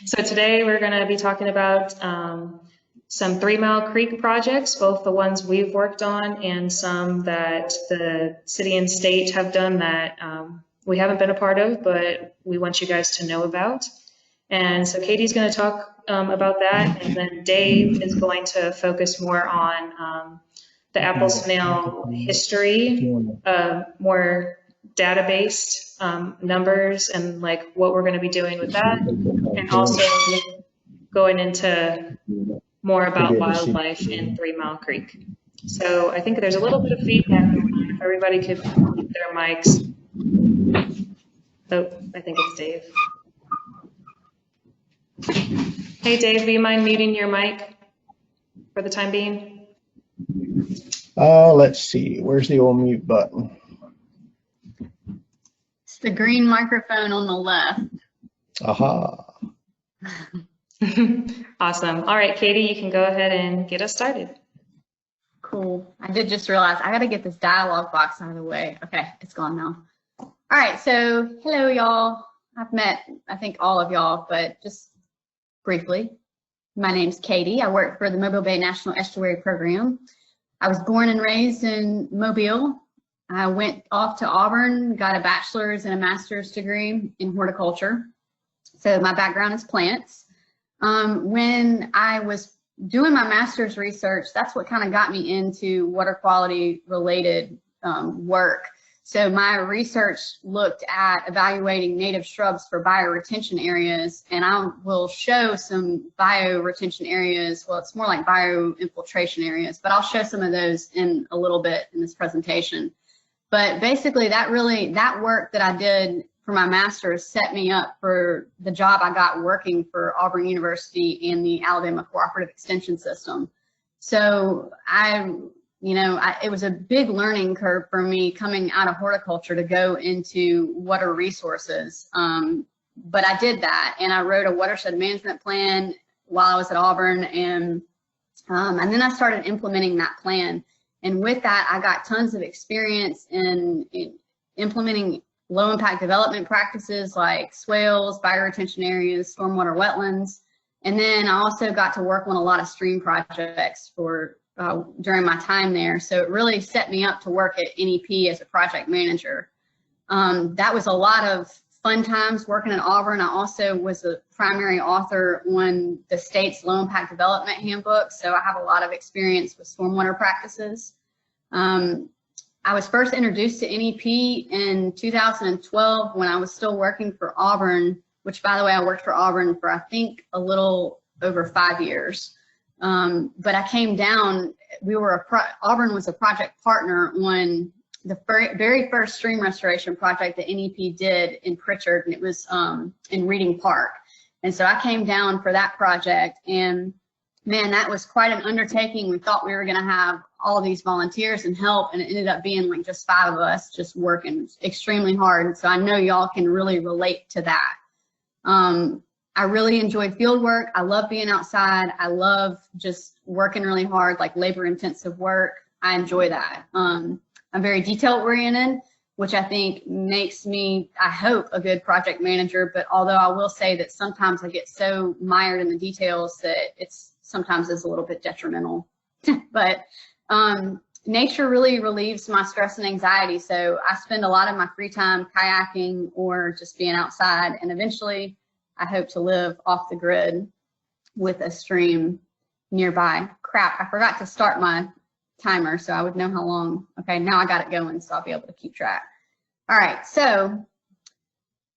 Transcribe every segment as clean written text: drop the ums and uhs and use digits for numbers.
So today we're going to be talking about some 3 Mile Creek projects, both the ones we've worked on and some that the city and state have done that we haven't been a part of, but we want you guys to know about. And so Katie's going to talk about that, and then Dave is going to focus more on the apple snail history, more data-based numbers and like what we're going to be doing with that, and also going into more about wildlife in 3 Mile Creek. So I think there's a little bit of feedback. If everybody could mute their mics. Oh, I think it's Dave. Hey Dave, do you mind muting your mic for the time being? Let's see, where's the old mute button? It's the green microphone on the left. Aha. Awesome. All right, Katie, you can go ahead and get us started. Cool. I did just realize I got to get this dialog box out of the way. Okay, it's gone now. All right, so hello, y'all. I've met, I think, all of y'all, but just briefly. My name's Katie. I work for the Mobile Bay National Estuary Program. I was born and raised in Mobile. I went off to Auburn, got a bachelor's and a master's degree in horticulture. So my background is plants. When I was doing my master's research, that's what kind of got me into water quality related work. So my research looked at evaluating native shrubs for bioretention areas, and I will show some bioretention areas. Well, it's more like bioinfiltration areas, but I'll show some of those in a little bit in this presentation. But basically that work that I did for my master's set me up for the job I got working for Auburn University and the Alabama Cooperative Extension System. So it was a big learning curve for me coming out of horticulture to go into water resources. But I did that, and I wrote a watershed management plan while I was at Auburn, and then I started implementing that plan. And with that, I got tons of experience in implementing low impact development practices like swales, bioretention areas, stormwater wetlands. And then I also got to work on a lot of stream projects during my time there. So it really set me up to work at NEP as a project manager. That was a lot of fun times working at Auburn. I also was a primary author on the state's low impact development handbook. So I have a lot of experience with stormwater practices. I was first introduced to NEP in 2012 when I was still working for Auburn, which, by the way, I worked for Auburn for, I think, a little over 5 years. But I came down, Auburn was a project partner on the very first stream restoration project that NEP did in Pritchard, and it was in Reading Park. And so I came down for that project, and man, that was quite an undertaking. We thought we were going to have all these volunteers and help, and it ended up being like just 5 of us just working extremely hard. And so I know y'all can really relate to that. I really enjoyed field work. I love being outside. I love just working really hard, like labor intensive work. I enjoy that. I'm very detail oriented, which I think makes me, I hope, a good project manager. But although I will say that sometimes I get so mired in the details that sometimes is a little bit detrimental. But nature really relieves my stress and anxiety. So I spend a lot of my free time kayaking or just being outside, and eventually I hope to live off the grid with a stream nearby. Crap, I forgot to start my timer so I would know how long. Okay, now I got it going, so I'll be able to keep track. All right, so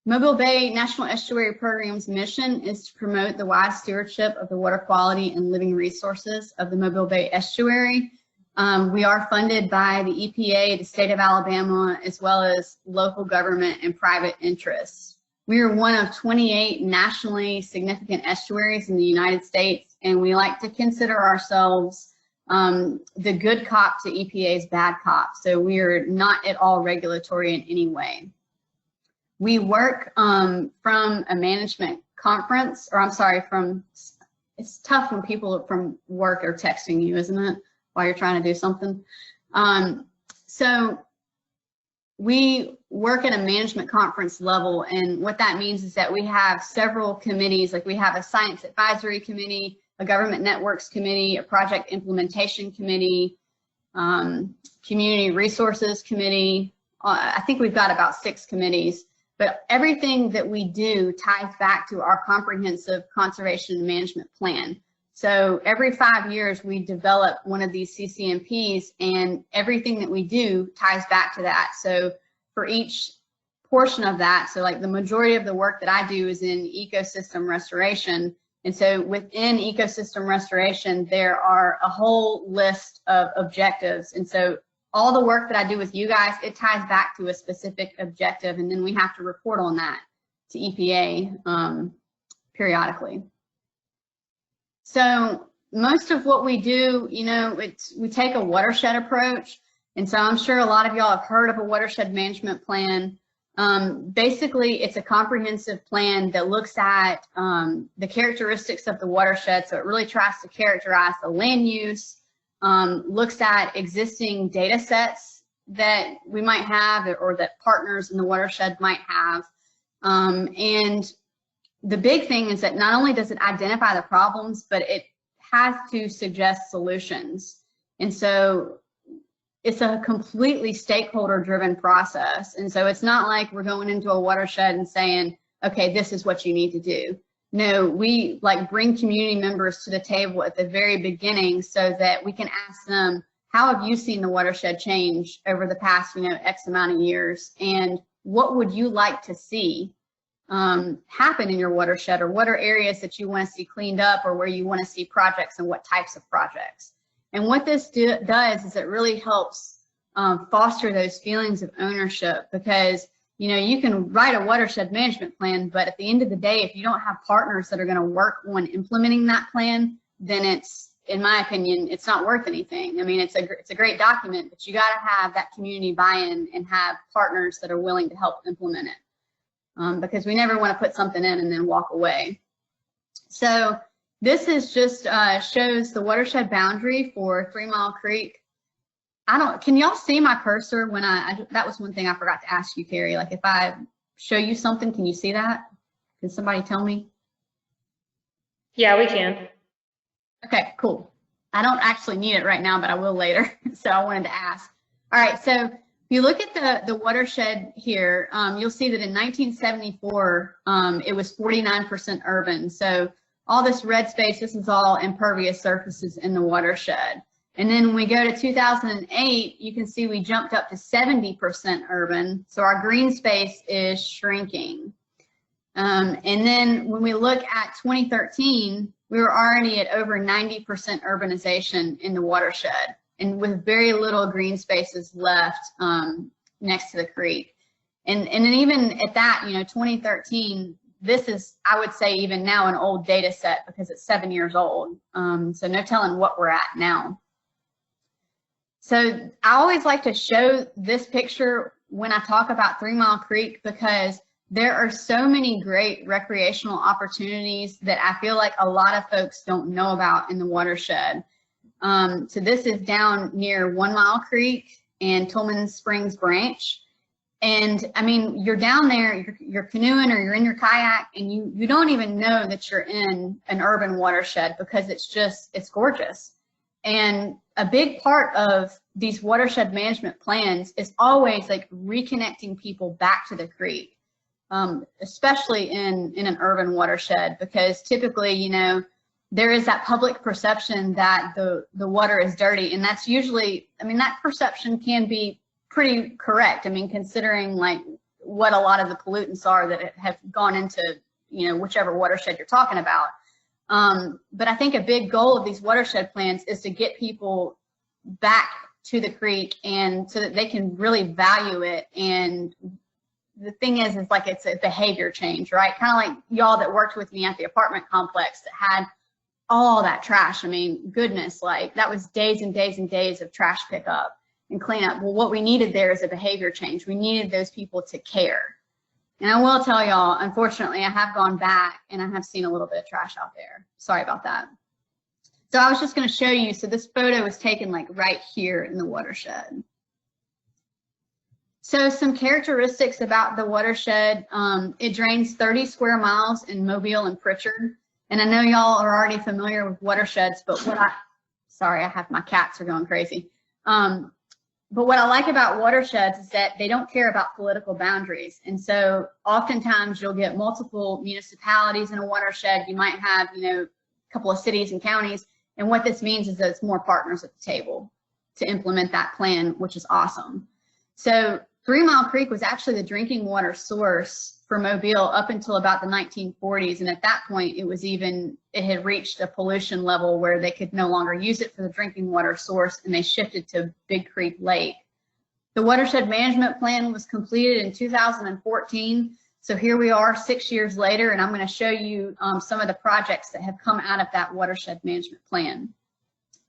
Mobile Bay National Estuary Program's mission is to promote the wise stewardship of the water quality and living resources of the Mobile Bay Estuary. We are funded by the EPA, the state of Alabama, as well as local government and private interests. We are one of 28 nationally significant estuaries in the United States, and we like to consider ourselves the good cop to EPA's bad cop. So we are not at all regulatory in any way. We work from a management conference, or I'm sorry, it's tough when people from work are texting you, isn't it, while you're trying to do something. So we work at a management conference level, and what that means is that we have several committees, like we have a science advisory committee, a government networks committee, a project implementation committee, community resources committee. I think we've got about 6 committees, but everything that we do ties back to our comprehensive conservation and management plan. So every 5 years we develop one of these CCMPs, and everything that we do ties back to that. So for each portion of that, so like the majority of the work that I do is in ecosystem restoration. And so within ecosystem restoration, there are a whole list of objectives. And so all the work that I do with you guys, it ties back to a specific objective, and then we have to report on that to EPA periodically. So most of what we do, you know, we take a watershed approach. And so I'm sure a lot of y'all have heard of a watershed management plan. Basically, it's a comprehensive plan that looks at the characteristics of the watershed. So it really tries to characterize the land use, looks at existing data sets that we might have or that partners in the watershed might have. And the big thing is that not only does it identify the problems, but it has to suggest solutions. And so it's a completely stakeholder-driven process. And so it's not like we're going into a watershed and saying, okay, this is what you need to do. No, we like bring community members to the table at the very beginning so that we can ask them, how have you seen the watershed change over the past, you know, X amount of years? And what would you like to see happen in your watershed, or what are areas that you want to see cleaned up, or where you want to see projects, and what types of projects? And what this does is it really helps foster those feelings of ownership, because you know, you can write a watershed management plan, but at the end of the day, if you don't have partners that are going to work on implementing that plan, then it's, in my opinion, it's not worth anything. I mean, it's a great document, but you got to have that community buy-in and have partners that are willing to help implement it. Because we never want to put something in and then walk away. So this is just shows the watershed boundary for 3 Mile Creek. Can y'all see my cursor when that was one thing I forgot to ask you, Carrie. Like if I show you something, can you see that? Can somebody tell me? Yeah, we can. Okay, cool. I don't actually need it right now, but I will later. So I wanted to ask. All right, so if you look at the watershed here, you'll see that in 1974, it was 49% urban. So all this red space, this is all impervious surfaces in the watershed. And then when we go to 2008, you can see we jumped up to 70% urban. So our green space is shrinking. And then when we look at 2013, we were already at over 90% urbanization in the watershed, and with very little green spaces left next to the creek. And then even at that, you know, 2013, this is, I would say even now, an old data set because it's 7 years old. So no telling what we're at now. So I always like to show this picture when I talk about 3 Mile Creek, because there are so many great recreational opportunities that I feel like a lot of folks don't know about in the watershed. So this is down near 1 Mile Creek and Tolman Springs Branch. And I mean, you're down there, you're canoeing or you're in your kayak, and you don't even know that you're in an urban watershed because it's gorgeous. And a big part of these watershed management plans is always like reconnecting people back to the creek, especially in an urban watershed, because typically, you know, there is that public perception that the water is dirty, and that's usually, I mean, that perception can be pretty correct. I mean, considering like what a lot of the pollutants are that have gone into, you know, whichever watershed you're talking about. But I think a big goal of these watershed plans is to get people back to the creek, and so that they can really value it. And the thing is like it's a behavior change, right? Kind of like y'all that worked with me at the apartment complex that had all that trash. I mean, goodness, like that was days and days and days of trash pickup and cleanup. Well, what we needed there is a behavior change. We needed those people to care. And I will tell y'all, unfortunately, I have gone back and I have seen a little bit of trash out there. Sorry about that. So I was just going to show you. So this photo was taken like right here in the watershed. So some characteristics about the watershed, it drains 30 square miles in Mobile and Pritchard. And I know y'all are already familiar with watersheds, but sorry, I have my cats are going crazy. But what I like about watersheds is that they don't care about political boundaries. And so oftentimes you'll get multiple municipalities in a watershed. You might have, a couple of cities and counties. And what this means is that it's more partners at the table to implement that plan, which is awesome. So 3 Mile Creek was actually the drinking water source for Mobile up until about the 1940s. And at that point, it had reached a pollution level where they could no longer use it for the drinking water source, and they shifted to Big Creek Lake. The watershed management plan was completed in 2014. So here we are 6 years later, and I'm going to show you some of the projects that have come out of that watershed management plan.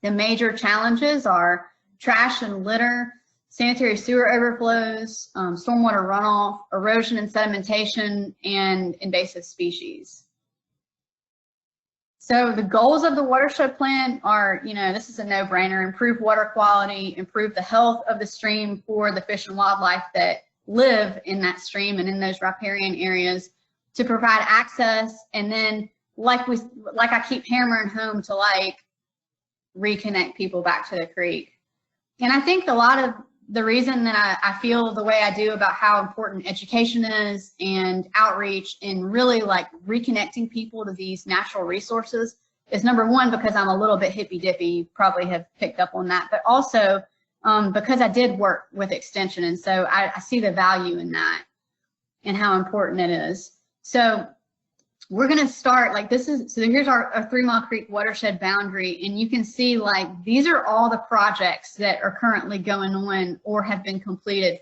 The major challenges are trash and litter, sanitary sewer overflows, stormwater runoff, erosion and sedimentation, and invasive species. So the goals of the watershed plan are, this is a no-brainer: improve water quality, improve the health of the stream for the fish and wildlife that live in that stream and in those riparian areas, to provide access, and then like I keep hammering home, to reconnect people back to the creek. And I think a lot of the reason that I feel the way I do about how important education is and outreach and really reconnecting people to these natural resources is, number one, because I'm a little bit hippy dippy. You probably have picked up on that, but also because I did work with Extension, and so I see the value in that and how important it is. So we're going to start so here's our 3 Mile Creek watershed boundary, and you can see these are all the projects that are currently going on or have been completed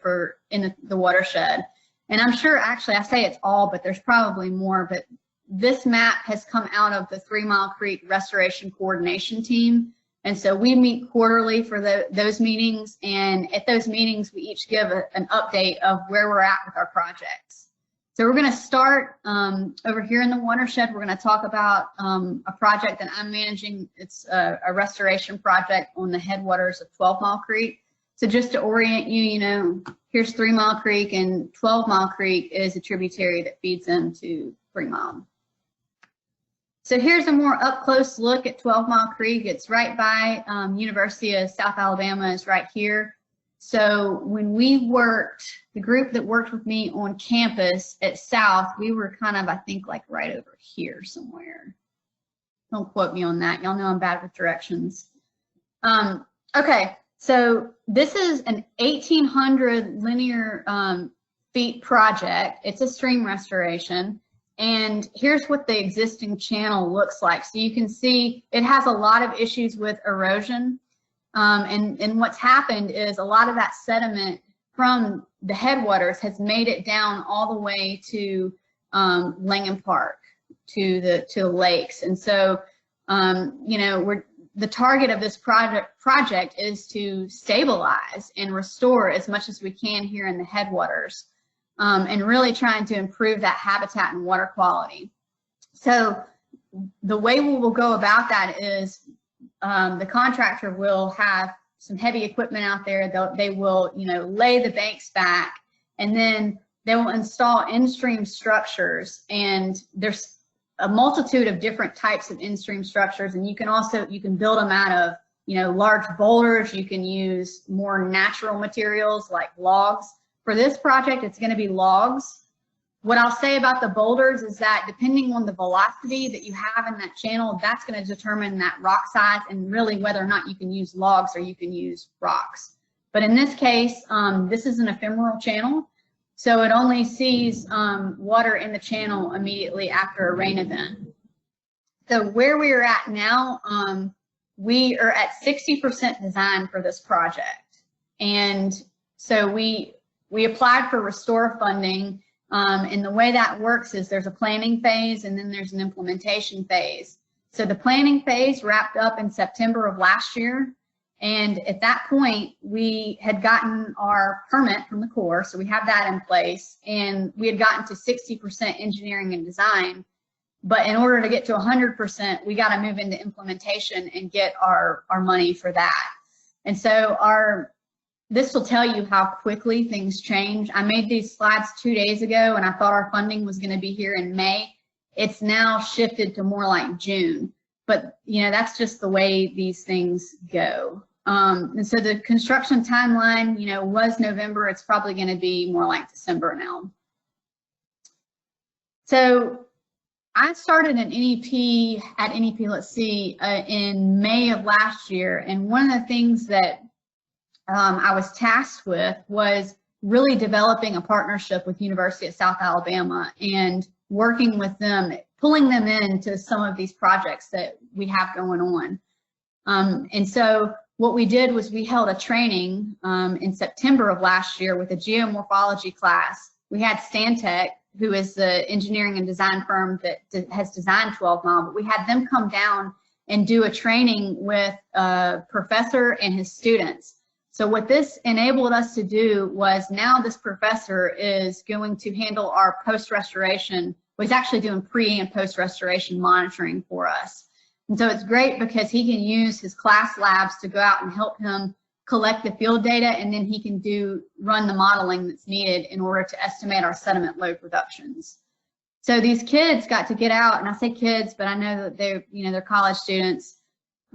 in the watershed. And I'm sure, actually, I say it's all, but there's probably more, but this map has come out of the 3 Mile Creek Restoration Coordination Team. And so we meet quarterly for those meetings, and at those meetings we each give an update of where we're at with our projects. So we're going to start over here in the watershed. We're going to talk about a project that I'm managing. It's a restoration project on the headwaters of 12 Mile Creek. So just to orient you, here's 3 Mile Creek, and 12 Mile Creek is a tributary that feeds into 3 Mile. So here's a more up close look at 12 Mile Creek. It's right by University of South Alabama is right here. So when we worked, the group that worked with me on campus at South, we were kind of, I think, right over here somewhere. Don't quote me on that. Y'all know I'm bad with directions. Okay, so this is an 1,800 linear feet project. It's a stream restoration. And here's what the existing channel looks like. So you can see it has a lot of issues with erosion. And what's happened is a lot of that sediment from the headwaters has made it down all the way to Langham Park, to the lakes. And so, the target of this project is to stabilize and restore as much as we can here in the headwaters, and really trying to improve that habitat and water quality. So the way we will go about that is the contractor will have some heavy equipment out there. They will, lay the banks back, and then they will install in-stream structures. And there's a multitude of different types of in-stream structures, and you can build them out of, large boulders. You can use more natural materials like logs. For this project, it's going to be logs. What I'll say about the boulders is that depending on the velocity that you have in that channel, that's going to determine that rock size and really whether or not you can use logs or you can use rocks. But in this case, this is an ephemeral channel, so it only sees water in the channel immediately after a rain event. So where we are at now, we are at 60% design for this project. And so we applied for restore funding. And the way that works is there's a planning phase and then there's an implementation phase. So the planning phase wrapped up in September of last year. And at that point, we had gotten our permit from the Corps. So we have that in place, and we had gotten to 60% engineering and design. But in order to get to 100%, we got to move into implementation and get our money for that. And so this will tell you how quickly things change. I made these slides 2 days ago, and I thought our funding was going to be here in May. It's now shifted to more like June. But, you know, that's just the way these things go. And so the construction timeline, you know, was November. It's probably going to be more like December now. So I started an NEP at NEP, in May of last year. And one of the things that I was tasked with was really developing a partnership with University of South Alabama and working with them, pulling them into some of these projects that we have going on. And so what we did was we held a training in September of last year with a geomorphology class. We had Stantec, who is the engineering and design firm that has designed 12 Mile, but we had them come down and do a training with a professor and his students. So what this enabled us to do was now this professor is going to handle our post-restoration. Well, he's actually doing pre and post-restoration monitoring for us. And so it's great because he can use his class labs to go out and help him collect the field data, and then he can run the modeling that's needed in order to estimate our sediment load reductions. So these kids got to get out, and I say kids, but I know that they're college students.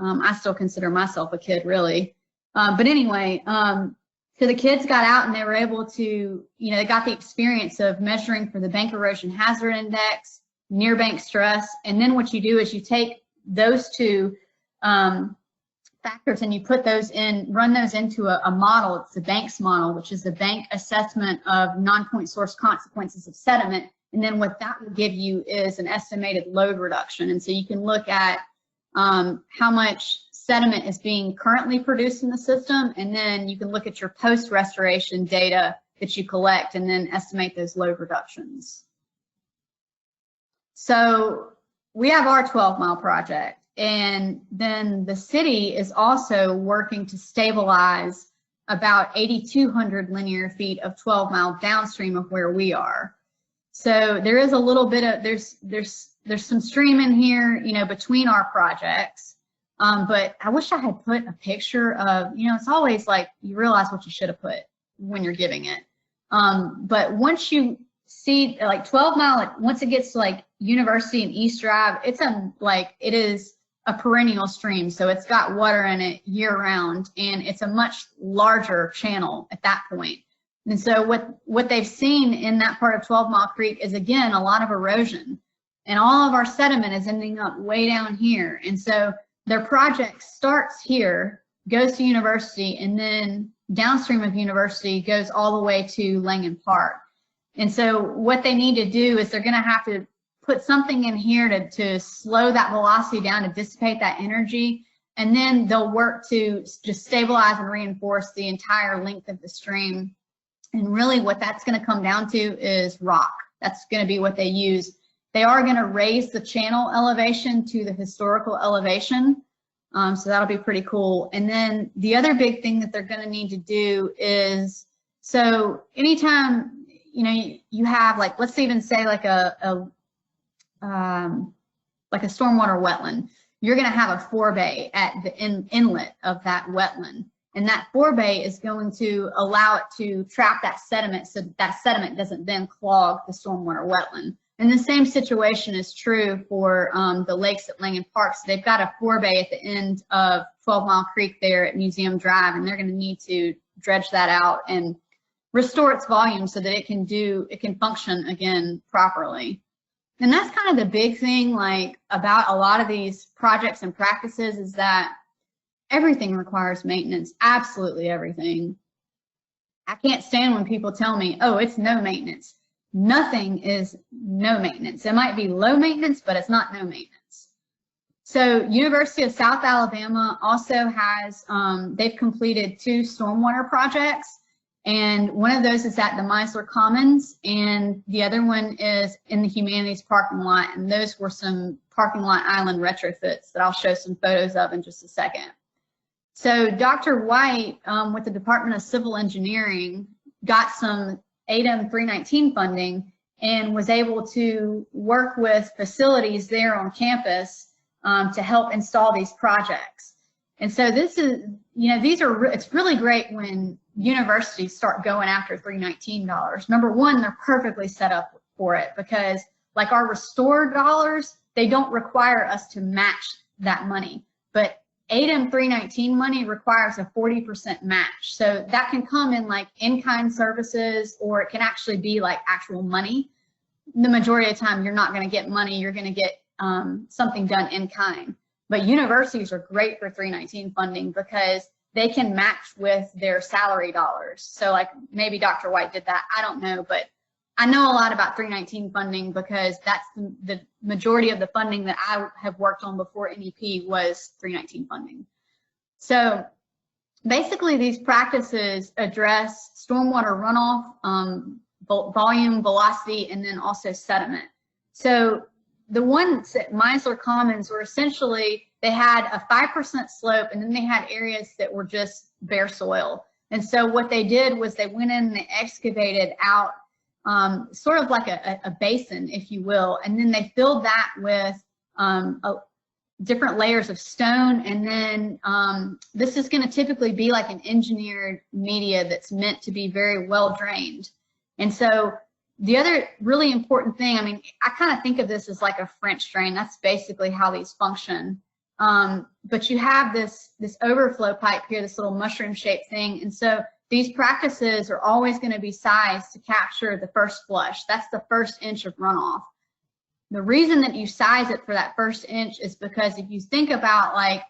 I still consider myself a kid, really. But anyway, so the kids got out and they were able to, they got the experience of measuring for the bank erosion hazard index, near bank stress, and then what you do is you take those two factors and you put those in, run those into a model. It's the Banks model, which is the bank assessment of non-point source consequences of sediment. And then what that will give you is an estimated load reduction. And so you can look at how much sediment is being currently produced in the system, and then you can look at your post-restoration data that you collect and then estimate those load reductions. So we have our 12 Mile project, and then the city is also working to stabilize about 8,200 linear feet of 12 Mile downstream of where we are. So there is a little bit of, there's some stream in here, between our projects. But I wish I had put a picture of, it's always like you realize what you should have put when you're giving it. But once you see like 12 Mile, once it gets to like University and East Drive, it is a perennial stream. So it's got water in it year round, and it's a much larger channel at that point. And so what they've seen in that part of 12 Mile Creek is, again, a lot of erosion, and all of our sediment is ending up way down here. And so their project starts here, goes to University, and then downstream of University goes all the way to Langham Park. And so what they need to do is they're going to have to put something in here to slow that velocity down, to dissipate that energy, and then they'll work to just stabilize and reinforce the entire length of the stream. And really what that's going to come down to is rock. That's going to be what they use. They are going to raise the channel elevation to the historical elevation. So that'll be pretty cool. And then the other big thing that they're going to need to do is, so anytime, you have, like, let's even say like a stormwater wetland, you're going to have a forebay at the inlet of that wetland. And that forebay is going to allow it to trap that sediment so that sediment doesn't then clog the stormwater wetland. And the same situation is true for the lakes at Langham Park. So they've got a forebay at the end of 12 Mile Creek there at Museum Drive, and they're going to need to dredge that out and restore its volume so that it can function again properly. And that's kind of the big thing, like, about a lot of these projects and practices, is that everything requires maintenance, absolutely everything. I can't stand when people tell me, oh, it's no maintenance. Nothing is no maintenance. It might be low maintenance, but it's not no maintenance. So University of South Alabama also has, they've completed 2 stormwater projects, and one of those is at the Meisler Commons, and the other one is in the Humanities parking lot, and those were some parking lot island retrofits that I'll show some photos of in just a second. So Dr. White with the Department of Civil Engineering got some ADEM 319 funding and was able to work with facilities there on campus to help install these projects. And so this is, these are, it's really great when universities start going after $319. Number one, they're perfectly set up for it because like our restored dollars, they don't require us to match that money. But ADEM 319 money requires a 40% match. So that can come in like in-kind services, or it can actually be like actual money. The majority of the time, you're not going to get money. You're going to get something done in kind. But universities are great for 319 funding because they can match with their salary dollars. So like maybe Dr. White did that. I don't know, but I know a lot about 319 funding because that's the majority of the funding that I have worked on before NEP was 319 funding. So basically these practices address stormwater runoff, volume, velocity, and then also sediment. So the ones at Meisler Commons were essentially, they had a 5% slope and then they had areas that were just bare soil. And so what they did was they went in and they excavated out sort of like a basin, if you will, and then they filled that with different layers of stone. And then this is going to typically be like an engineered media that's meant to be very well drained. And so the other really important thing, I mean, I kind of think of this as like a French drain. That's basically how these function. But you have this overflow pipe here, this little mushroom shaped thing. And so these practices are always going to be sized to capture the first flush. That's the first inch of runoff. The reason that you size it for that first inch is because if you think about like,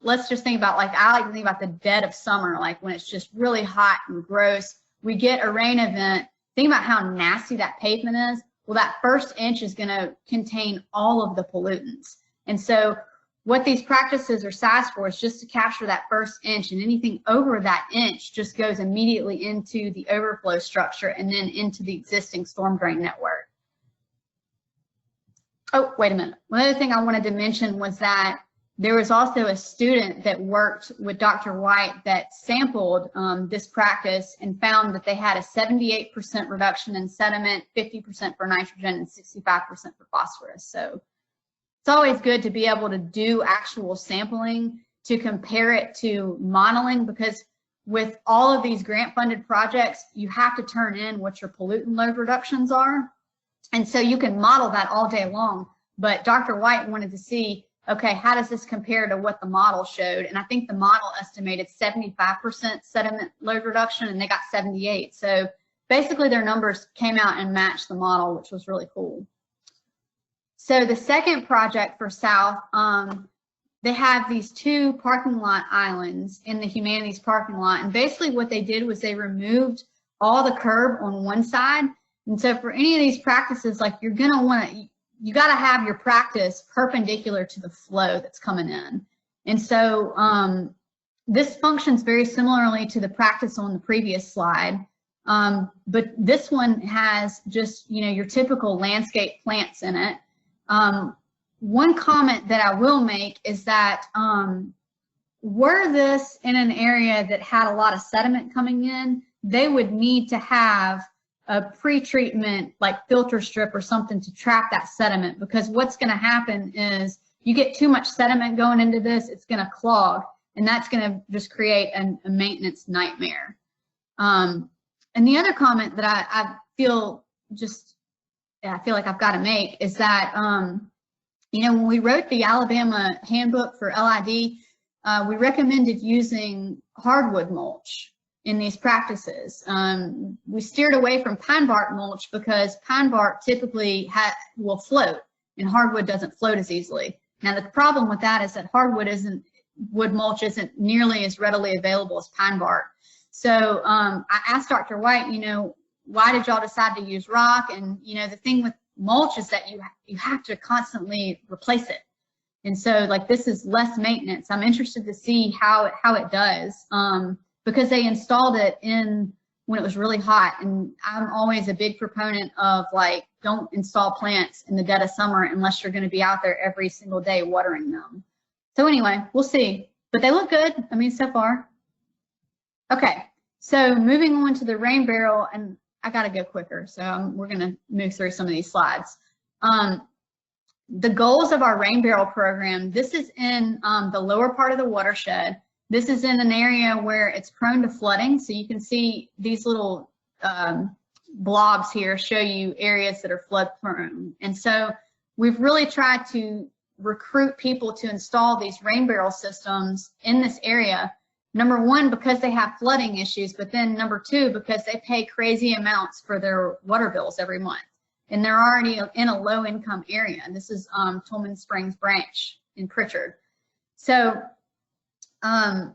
let's just think about like, I like to think about the dead of summer, like when it's just really hot and gross, we get a rain event. Think about how nasty that pavement is. Well, that first inch is going to contain all of the pollutants. And so what these practices are sized for is just to capture that first inch, and anything over that inch just goes immediately into the overflow structure and then into the existing storm drain network. Oh, wait a minute. One other thing I wanted to mention was that there was also a student that worked with Dr. White that sampled this practice and found that they had a 78% reduction in sediment, 50% for nitrogen, and 65% for phosphorus. So it's always good to be able to do actual sampling to compare it to modeling, because with all of these grant funded projects, you have to turn in what your pollutant load reductions are. And so you can model that all day long. But Dr. White wanted to see, okay, how does this compare to what the model showed? And I think the model estimated 75% sediment load reduction, and they got 78. So basically their numbers came out and matched the model, which was really cool. So the second project for South, they have these two parking lot islands in the Humanities parking lot. And basically what they did was they removed all the curb on one side. And so for any of these practices, like you're going to want to, you got to have your practice perpendicular to the flow that's coming in. And so this functions very similarly to the practice on the previous slide. But this one has just, your typical landscape plants in it. One comment that I will make is that were this in an area that had a lot of sediment coming in, they would need to have a pre-treatment like filter strip or something to trap that sediment, because what's going to happen is you get too much sediment going into this, it's going to clog, and that's going to just create a maintenance nightmare. And the other comment that I feel like I've got to make is that, when we wrote the Alabama handbook for LID, we recommended using hardwood mulch in these practices. We steered away from pine bark mulch because pine bark typically will float and hardwood doesn't float as easily. Now the problem with that is that wood mulch isn't nearly as readily available as pine bark. So I asked Dr. White, why did y'all decide to use rock? And the thing with mulch is that you have to constantly replace it. And so like this is less maintenance. I'm interested to see how it does. Because they installed it when it was really hot, and I'm always a big proponent of like, don't install plants in the dead of summer unless you're going to be out there every single day watering them. So anyway, we'll see, but they look good. I mean, so far. Okay, so moving on to the rain barrel, and I got to go quicker, so we're going to move through some of these slides. the goals of our rain barrel program, this is in the lower part of the watershed. This is in an area where it's prone to flooding. So you can see these little blobs here show you areas that are flood prone. And so we've really tried to recruit people to install these rain barrel systems in this area. Number one, because they have flooding issues, but then number two, because they pay crazy amounts for their water bills every month. And they're already in a low income area. And this is Tolman Springs Branch in Pritchard. So I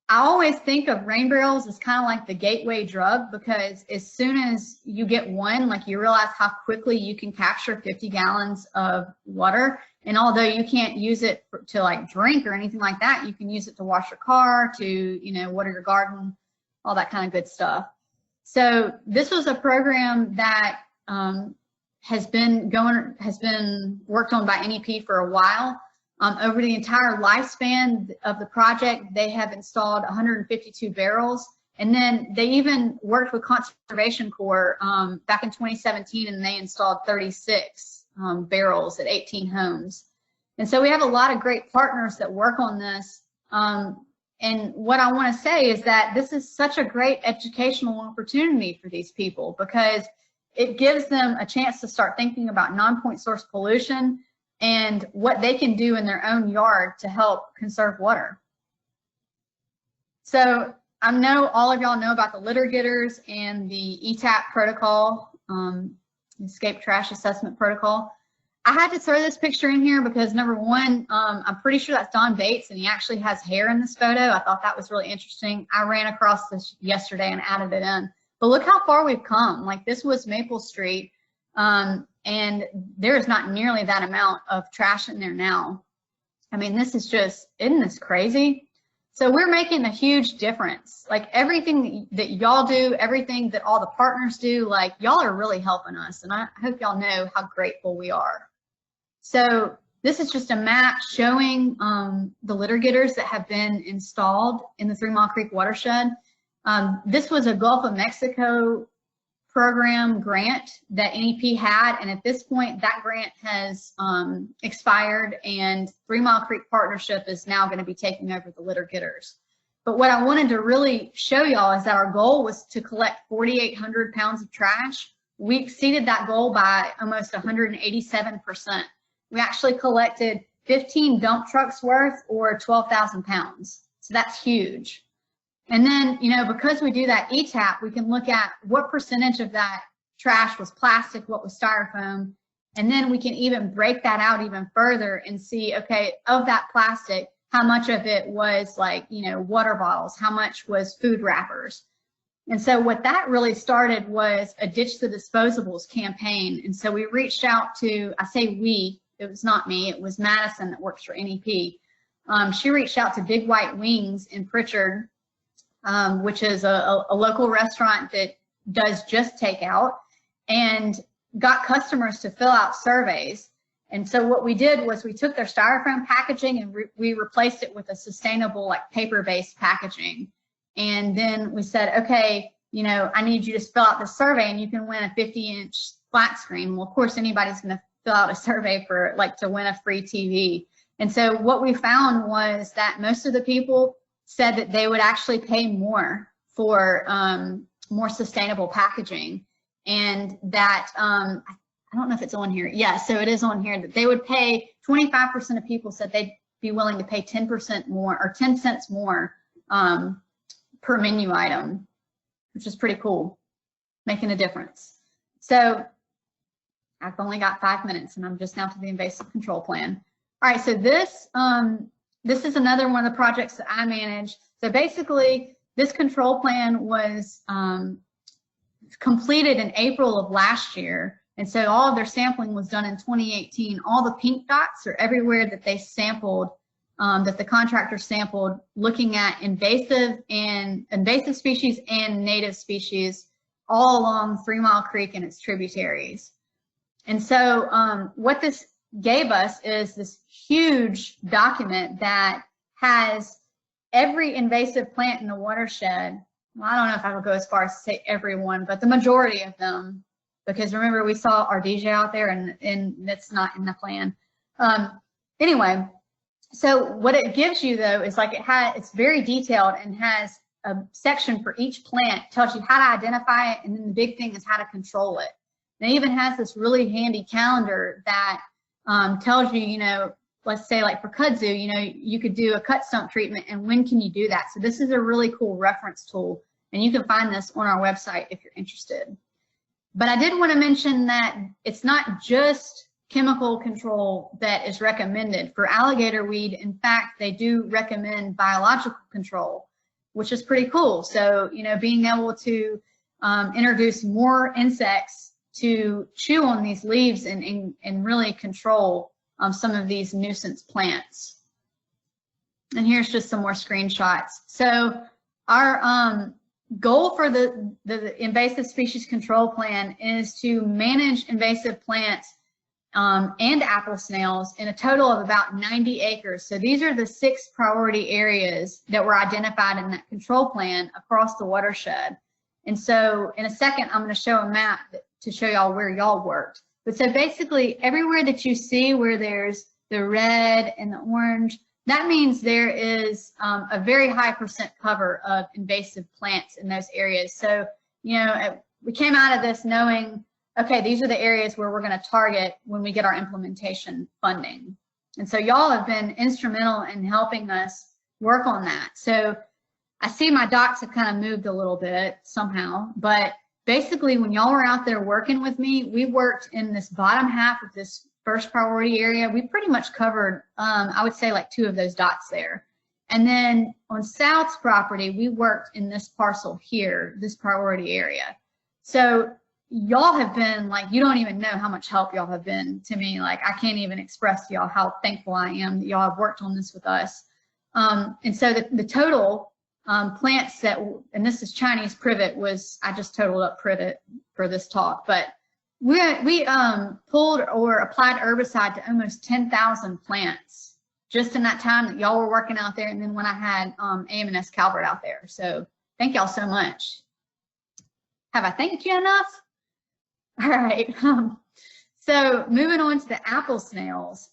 always think of rain barrels as kind of like the gateway drug, because as soon as you get one, like you realize how quickly you can capture 50 gallons of water. And although you can't use it to like drink or anything like that, you can use it to wash your car, to, you know, water your garden, all that kind of good stuff. So this was a program that has been worked on by NEP for a while. Over the entire lifespan of the project, they have installed 152 barrels. And then they even worked with Conservation Corps back in 2017, and they installed 36 barrels at 18 homes. And so we have a lot of great partners that work on this. And what I want to say is that this is such a great educational opportunity for these people, because it gives them a chance to start thinking about non-point source pollution and what they can do in their own yard to help conserve water. So I know all of y'all know about the litter getters and the ETAP protocol, Escape Trash Assessment Protocol. I had to throw this picture in here because number one, I'm pretty sure that's Don Bates, and he actually has hair in this photo. I thought that was really interesting. I ran across this yesterday and added it in. But look how far we've come. Like, this was Maple Street, and there is not nearly that amount of trash in there now. I mean, this is just, isn't this crazy? So we're making a huge difference. Like, everything that y'all do, everything that all the partners do, like, y'all are really helping us. And I hope y'all know how grateful we are. So this is just a map showing the litter getters that have been installed in the 3 Mile Creek watershed. This was a Gulf of Mexico program grant that NEP had, and at this point that grant has expired, and 3 Mile Creek Partnership is now going to be taking over the litter getters. But what I wanted to really show y'all is that our goal was to collect 4,800 pounds of trash. We exceeded that goal by almost 187%. We actually collected 15 dump trucks worth, or 12,000 pounds. So that's huge. And then, you know, because we do that ETAP, we can look at what percentage of that trash was plastic, what was styrofoam, and then we can even break that out even further and see, okay, of that plastic, how much of it was like, you know, water bottles, how much was food wrappers. And so what that really started was a Ditch the Disposables campaign. And so we reached out to, I say we, it was not me, it was Madison that works for NEP. She reached out to Big White Wings in Pritchard, which is a local restaurant that does just takeout, and got customers to fill out surveys. And so what we did was we took their styrofoam packaging and we replaced it with a sustainable, like, paper-based packaging. And then we said, okay, you know, I need you to fill out the survey and you can win a 50-inch flat screen. Well, of course, anybody's going to fill out a survey for, like, to win a free TV. And so what we found was that most of the people said that they would actually pay more for more sustainable packaging, and that I don't know if it's on here. Yeah, so it is on here that they would pay, 25% of people said they'd be willing to pay 10% more, or 10 cents more per menu item, which is pretty cool, making a difference. So I've only got 5 minutes and I'm just now to the invasive control plan. All right, so this is another one of the projects that I manage. So basically, this control plan was completed in April of last year. And so all of their sampling was done in 2018. All the pink dots are everywhere that they sampled, that the contractor sampled, looking at invasive species and native species all along 3 Mile Creek and its tributaries. And so what this gave us is this huge document that has every invasive plant in the watershed. Well, I don't know if I would go as far as to say everyone, but the majority of them, because remember, we saw Ardesia out there, and it's not in the plan. Anyway, so what it gives you though is like it's very detailed and has a section for each plant, tells you how to identify it, and then the big thing is how to control it. And it even has this really handy calendar that tells you, you know, let's say like for kudzu, you know, you could do a cut stump treatment and when can you do that. So this is a really cool reference tool, and you can find this on our website if you're interested. But I did want to mention that it's not just chemical control that is recommended for alligator weed. In fact, they do recommend biological control, which is pretty cool. So, you know, being able to introduce more insects to chew on these leaves and really control some of these nuisance plants. And here's just some more screenshots. So our goal for the invasive species control plan is to manage invasive plants and apple snails in a total of about 90 acres. So these are the 6 priority areas that were identified in that control plan across the watershed. And so in a second, I'm going to show a map to show y'all where y'all worked. But so basically everywhere that you see where there's the red and the orange, that means there is a very high percent cover of invasive plants in those areas. So, you know, we came out of this knowing, okay, these are the areas where we're going to target when we get our implementation funding. And so y'all have been instrumental in helping us work on that. So I see my dots have kind of moved a little bit somehow, but basically when y'all were out there working with me, we worked in this bottom half of this first priority area. We pretty much covered, I would say like 2 of those dots there. And then on South's property, we worked in this parcel here, this priority area. So y'all have been like, you don't even know how much help y'all have been to me. Like I can't even express to y'all how thankful I am that y'all have worked on this with us. And so the total plants that, and this is Chinese privet was, I just totaled up privet for this talk, but we pulled or applied herbicide to almost 10,000 plants just in that time that y'all were working out there. And then when I had AM&S Calvert out there. So thank y'all so much. Have I thanked you enough? All right. So moving on to the apple snails.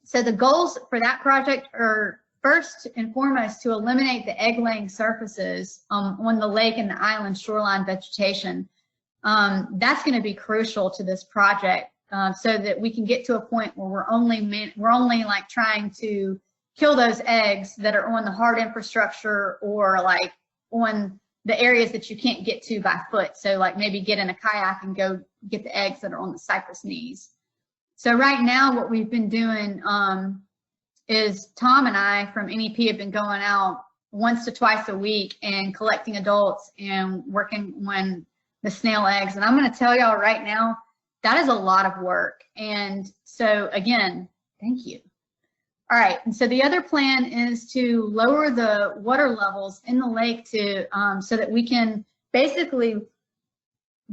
So the goals for that project are first and foremost to eliminate the egg-laying surfaces on the lake and the island shoreline vegetation. That's going to be crucial to this project so that we can get to a point where we're only like trying to kill those eggs that are on the hard infrastructure or like on the areas that you can't get to by foot. So like maybe get in a kayak and go get the eggs that are on the cypress knees. So right now what we've been doing is Tom and I from NEP have been going out once to twice a week and collecting adults and working on the snail eggs. And I'm going to tell y'all right now, that is a lot of work. And so again, thank you. All right, and so the other plan is to lower the water levels in the lake to so that we can basically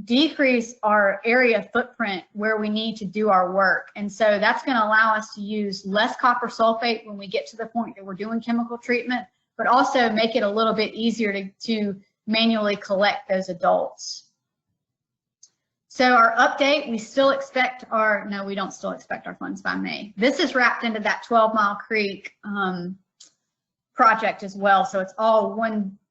decrease our area footprint where we need to do our work. And so that's going to allow us to use less copper sulfate when we get to the point that we're doing chemical treatment, but also make it a little bit easier to manually collect those adults. So our update, we still expect our, no, we don't still expect our funds by May. This is wrapped into that 12 Mile Creek project as well. So it's all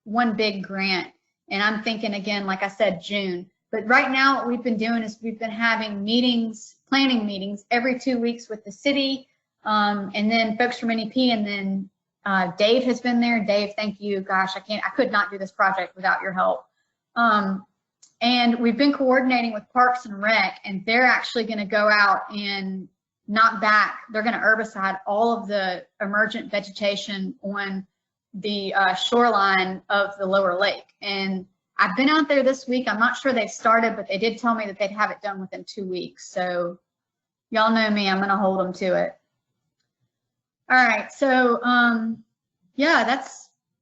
one big grant. And I'm thinking again, like I said, June. But right now what we've been doing is we've been having meetings, planning meetings every 2 weeks with the city and then folks from NEP, and then Dave has been there. Dave, thank you. Gosh, I could not do this project without your help. And we've been coordinating with Parks and Rec, and they're actually going to go out and knock back, they're going to herbicide all of the emergent vegetation on the shoreline of the lower lake. And I've been out there this week. I'm not sure they've started, but they did tell me that they'd have it done within 2 weeks. So y'all know me, I'm going to hold them to it. All right, so yeah,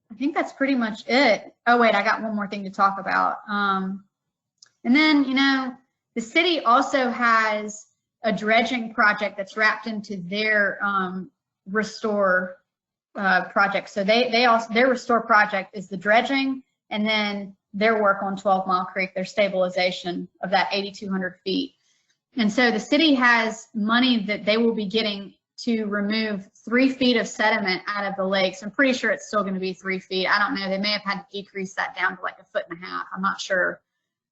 I think that's pretty much it. Oh wait, I got one more thing to talk about. And then, you know, the city also has a dredging project that's wrapped into their restore project. So their restore project is the dredging, and then their work on 12 Mile Creek, their stabilization of that 8,200 feet. And so the city has money that they will be getting to remove 3 feet of sediment out of the lakes. I'm pretty sure it's still going to be 3 feet. I don't know. They may have had to decrease that down to like 1.5 feet. I'm not sure.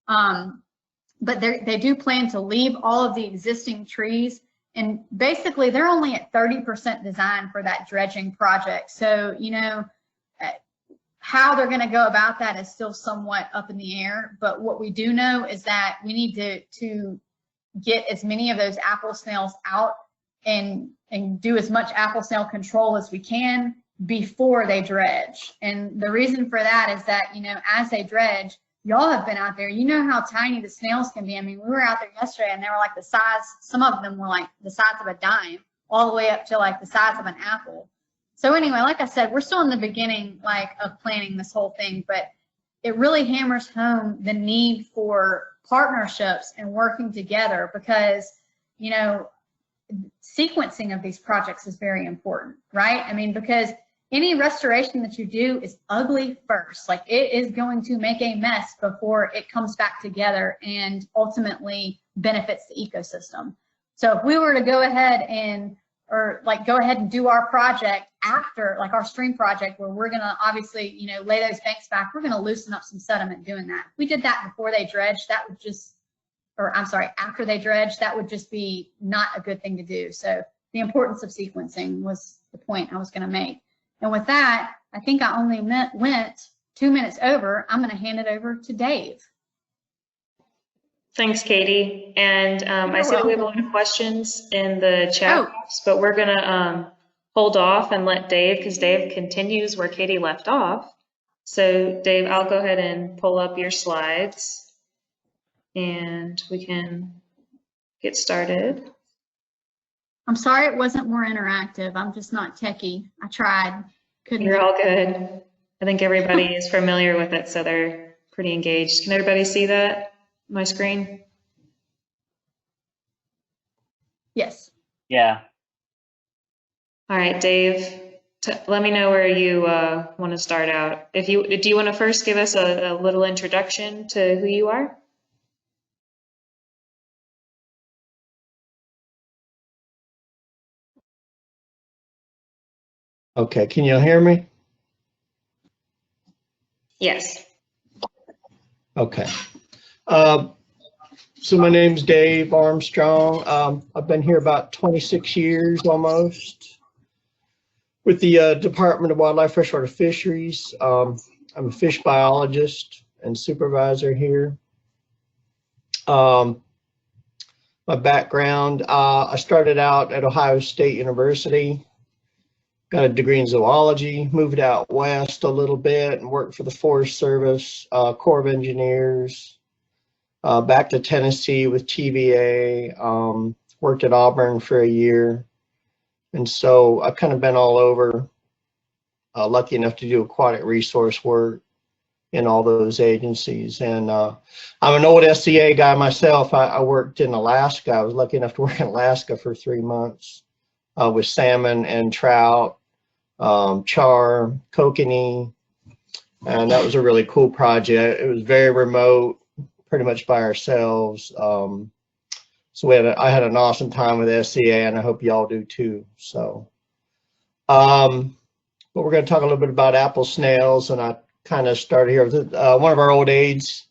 But they do plan to leave all of the existing trees. And basically, they're only at 30% design for that dredging project. So, you know, how they're going to go about that is still somewhat up in the air. But what we do know is that we need to get as many of those apple snails out and do as much apple snail control as we can before they dredge. And the reason for that is that, you know, as they dredge, y'all have been out there, you know how tiny the snails can be. I mean, we were out there yesterday and they were like the size, some of them were like the size of a dime, all the way up to like the size of an apple. So anyway, like I said, we're still in the beginning like of planning this whole thing, but it really hammers home the need for partnerships and working together because, you know, sequencing of these projects is very important, right? I mean, because any restoration that you do is ugly first. Like it is going to make a mess before it comes back together and ultimately benefits the ecosystem. So if we were to go ahead and do our project after, like our stream project, where we're gonna obviously, you know, lay those banks back, we're gonna loosen up some sediment doing that. If we did that before they dredge, that would just, or I'm sorry, after they dredge, that would just be not a good thing to do. So the importance of sequencing was the point I was gonna make. And with that, I think I only went 2 minutes over. I'm gonna hand it over to Dave. Thanks, Katie. And I see that we have a lot of questions in the chat box, but we're going to hold off and let Dave, because Dave continues where Katie left off. So Dave, I'll go ahead and pull up your slides and we can get started. I'm sorry it wasn't more interactive. I'm just not techie. I tried. Couldn't. You're all good. I think everybody is familiar with it, so they're pretty engaged. Can everybody see that? My screen? Yes. Yeah. All right, Dave, let me know where you want to start out. Do you want to first give us a little introduction to who you are? Okay, can you hear me? Yes. Okay. So my name's Dave Armstrong. I've been here about 26 years almost with the Department of Wildlife, Freshwater Fisheries. I'm a fish biologist and supervisor here. My background, I started out at Ohio State University, got a degree in zoology, moved out west a little bit and worked for the Forest Service, Corps of Engineers, back to Tennessee with TVA, worked at Auburn for a year. And so I've kind of been all over, lucky enough to do aquatic resource work in all those agencies. And I'm an old SCA guy myself. I worked in Alaska. I was lucky enough to work in Alaska for 3 months with salmon and trout, char, kokanee. And that was a really cool project. It was very remote, pretty much by ourselves. So I had an awesome time with SCA, and I hope y'all do too. So, but we're going to talk a little bit about apple snails, and I kind of started here with one of our old aides,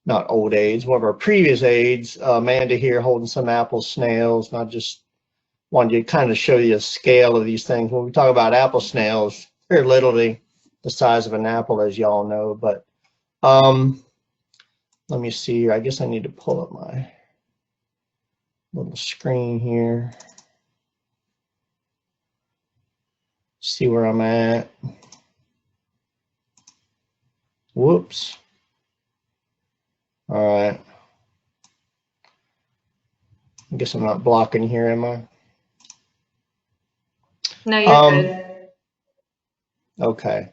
not old aides, one of our previous aides, Amanda here holding some apple snails, and I just wanted to kind of show you the scale of these things. When we talk about apple snails, they're literally the size of an apple, as y'all know, but let me see here. I guess I need to pull up my little screen here. See where I'm at. Whoops. All right. I guess I'm not blocking here, am I? No, you're good. Okay.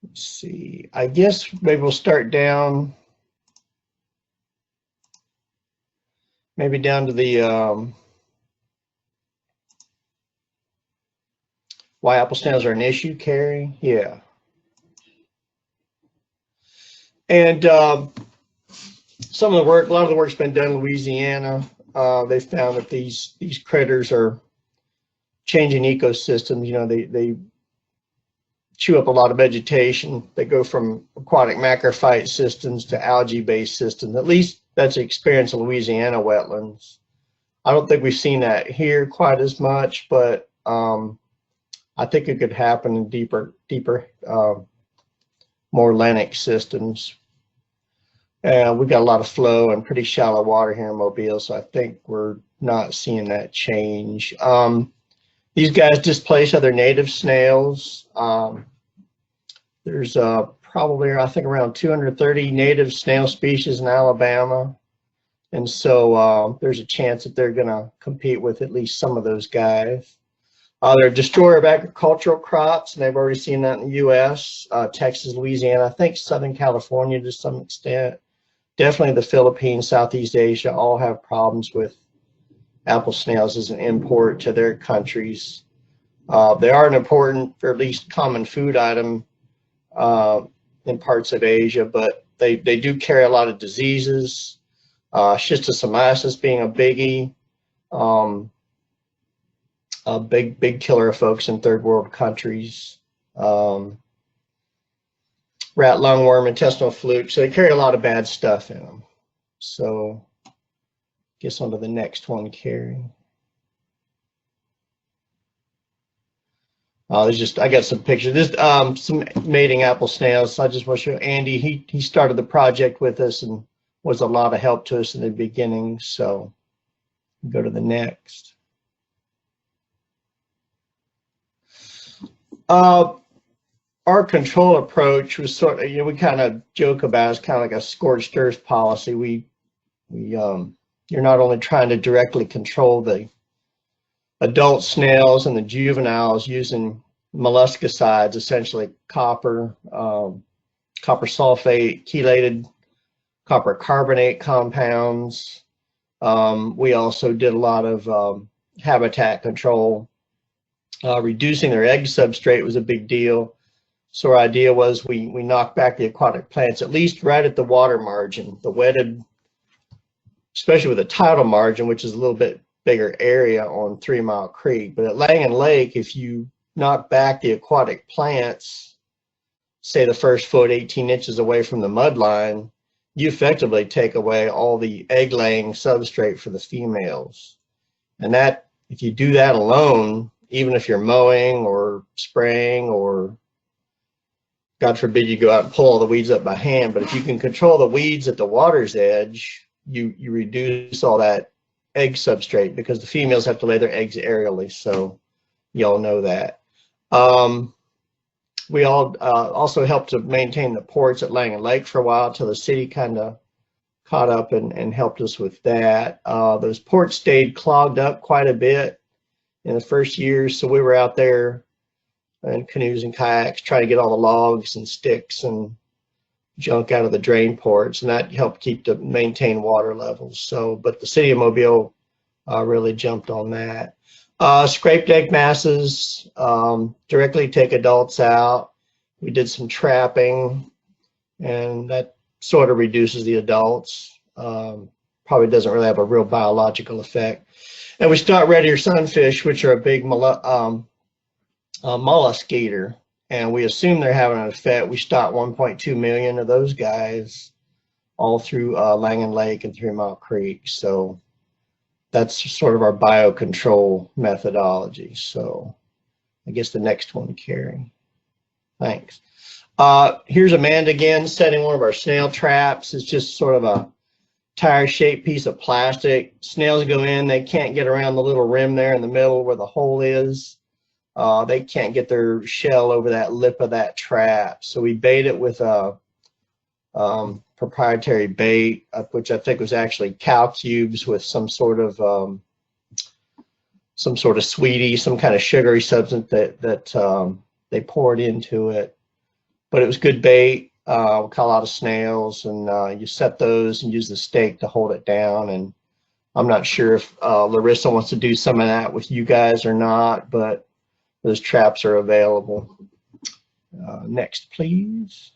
Let's see. I guess maybe we'll start down. Maybe down to the why apple snails are an issue, Carrie. Yeah. And some of the work, a lot of the work's been done in Louisiana. they found that these critters are changing ecosystems. You know, they chew up a lot of vegetation. They go from aquatic macrophyte systems to algae-based systems. At least that's the experience in Louisiana wetlands. I don't think we've seen that here quite as much, but I think it could happen in deeper, more Atlantic systems. We've got a lot of flow and pretty shallow water here in Mobile, so I think we're not seeing that change. These guys displace other native snails. There's probably, I think, around 230 native snail species in Alabama. And so there's a chance that they're going to compete with at least some of those guys. They're a destroyer of agricultural crops, and they've already seen that in the U.S., Texas, Louisiana, I think Southern California to some extent. Definitely the Philippines, Southeast Asia, all have problems with apple snails as an import to their countries. They are an important, or at least common food item in parts of Asia, but they do carry a lot of diseases, schistosomiasis being a biggie, a big killer of folks in third world countries, rat lungworm, intestinal fluke. So they carry a lot of bad stuff in them. So guess on to the next one, Carrie. I got some pictures. This some mating apple snails. So I just want to show Andy. He started the project with us and was a lot of help to us in the beginning. So go to the next. Our control approach was sort of, we kind of joke about it's kind of like a scorched earth policy. You're not only trying to directly control the adult snails and the juveniles using molluscicides, essentially copper, copper sulfate, chelated copper carbonate compounds. We also did a lot of habitat control. Reducing their egg substrate was a big deal. So our idea was we knocked back the aquatic plants, at least right at the water margin, the wetted, especially with the tidal margin, which is a little bit bigger area on 3 Mile Creek. But at Langan Lake, if you knock back the aquatic plants, say the first foot 18 inches away from the mud line, you effectively take away all the egg laying substrate for the females. And that, if you do that alone, even if you're mowing or spraying, or God forbid you go out and pull all the weeds up by hand, but if you can control the weeds at the water's edge, you reduce all that egg substrate, because the females have to lay their eggs aerially. So y'all know that. We all also helped to maintain the ports at Langan Lake for a while till the city kind of caught up and helped us with that. Those ports stayed clogged up quite a bit in the first years, so we were out there in canoes and kayaks trying to get all the logs and sticks and junk out of the drain ports, and that helped maintain water levels. So, but the city of Mobile really jumped on that. Scraped egg masses, directly take adults out. We did some trapping, and that sort of reduces the adults. Probably doesn't really have a real biological effect. And we start red ear sunfish, which are a big mollusk eater, and we assume they're having an effect. We stopped 1.2 million of those guys all through Langan Lake and 3 Mile Creek. So that's sort of our biocontrol methodology. So I guess the next one, Carrie. Thanks. Here's Amanda again setting one of our snail traps. It's just sort of a tire-shaped piece of plastic. Snails go in, they can't get around the little rim there in the middle where the hole is. They can't get their shell over that lip of that trap. So we bait it with a proprietary bait, which I think was actually cow cubes with some sort of sweetie, some kind of sugary substance that they poured into it. But it was good bait. We caught a lot of snails, and you set those and use the stake to hold it down. And I'm not sure if Larissa wants to do some of that with you guys or not, but those traps are available. Next, please.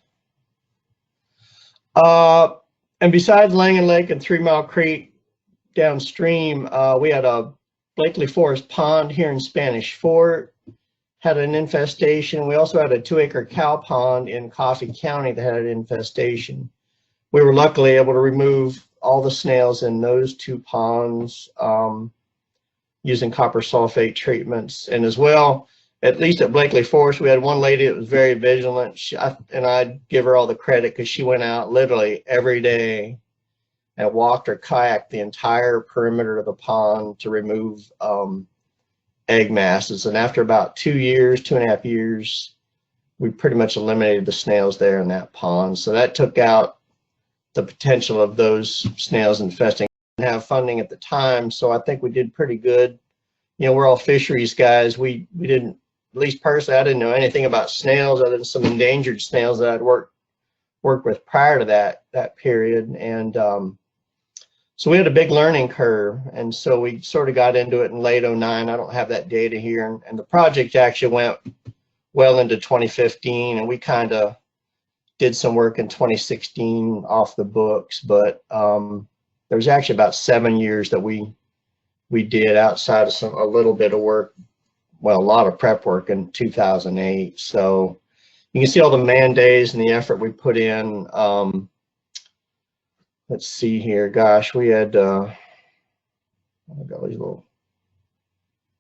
And besides Langan Lake and 3 Mile Creek, downstream, we had a Blakely Forest Pond here in Spanish Fort, had an infestation. We also had a 2-acre cow pond in Coffee County that had an infestation. We were luckily able to remove all the snails in those 2 ponds using copper sulfate treatments. And as well, at least at Blakely Forest, we had one lady that was very vigilant, and I'd give her all the credit because she went out literally every day and walked or kayaked the entire perimeter of the pond to remove egg masses. And after about 2 years, 2.5 years, we pretty much eliminated the snails there in that pond. So that took out the potential of those snails infesting. We didn't have funding at the time, so I think we did pretty good. You know, we're all fisheries guys. We didn't, at least personally, I didn't know anything about snails other than some endangered snails that I'd worked with prior to that period. And so we had a big learning curve, and so we sort of got into it in late 09. I don't have that data here, and the project actually went well into 2015, and we kind of did some work in 2016 off the books, but there was actually about 7 years that we did outside of a little bit of work, well, a lot of prep work in 2008. So you can see all the man days and the effort we put in. Let's see here. Gosh, we had, I got these little,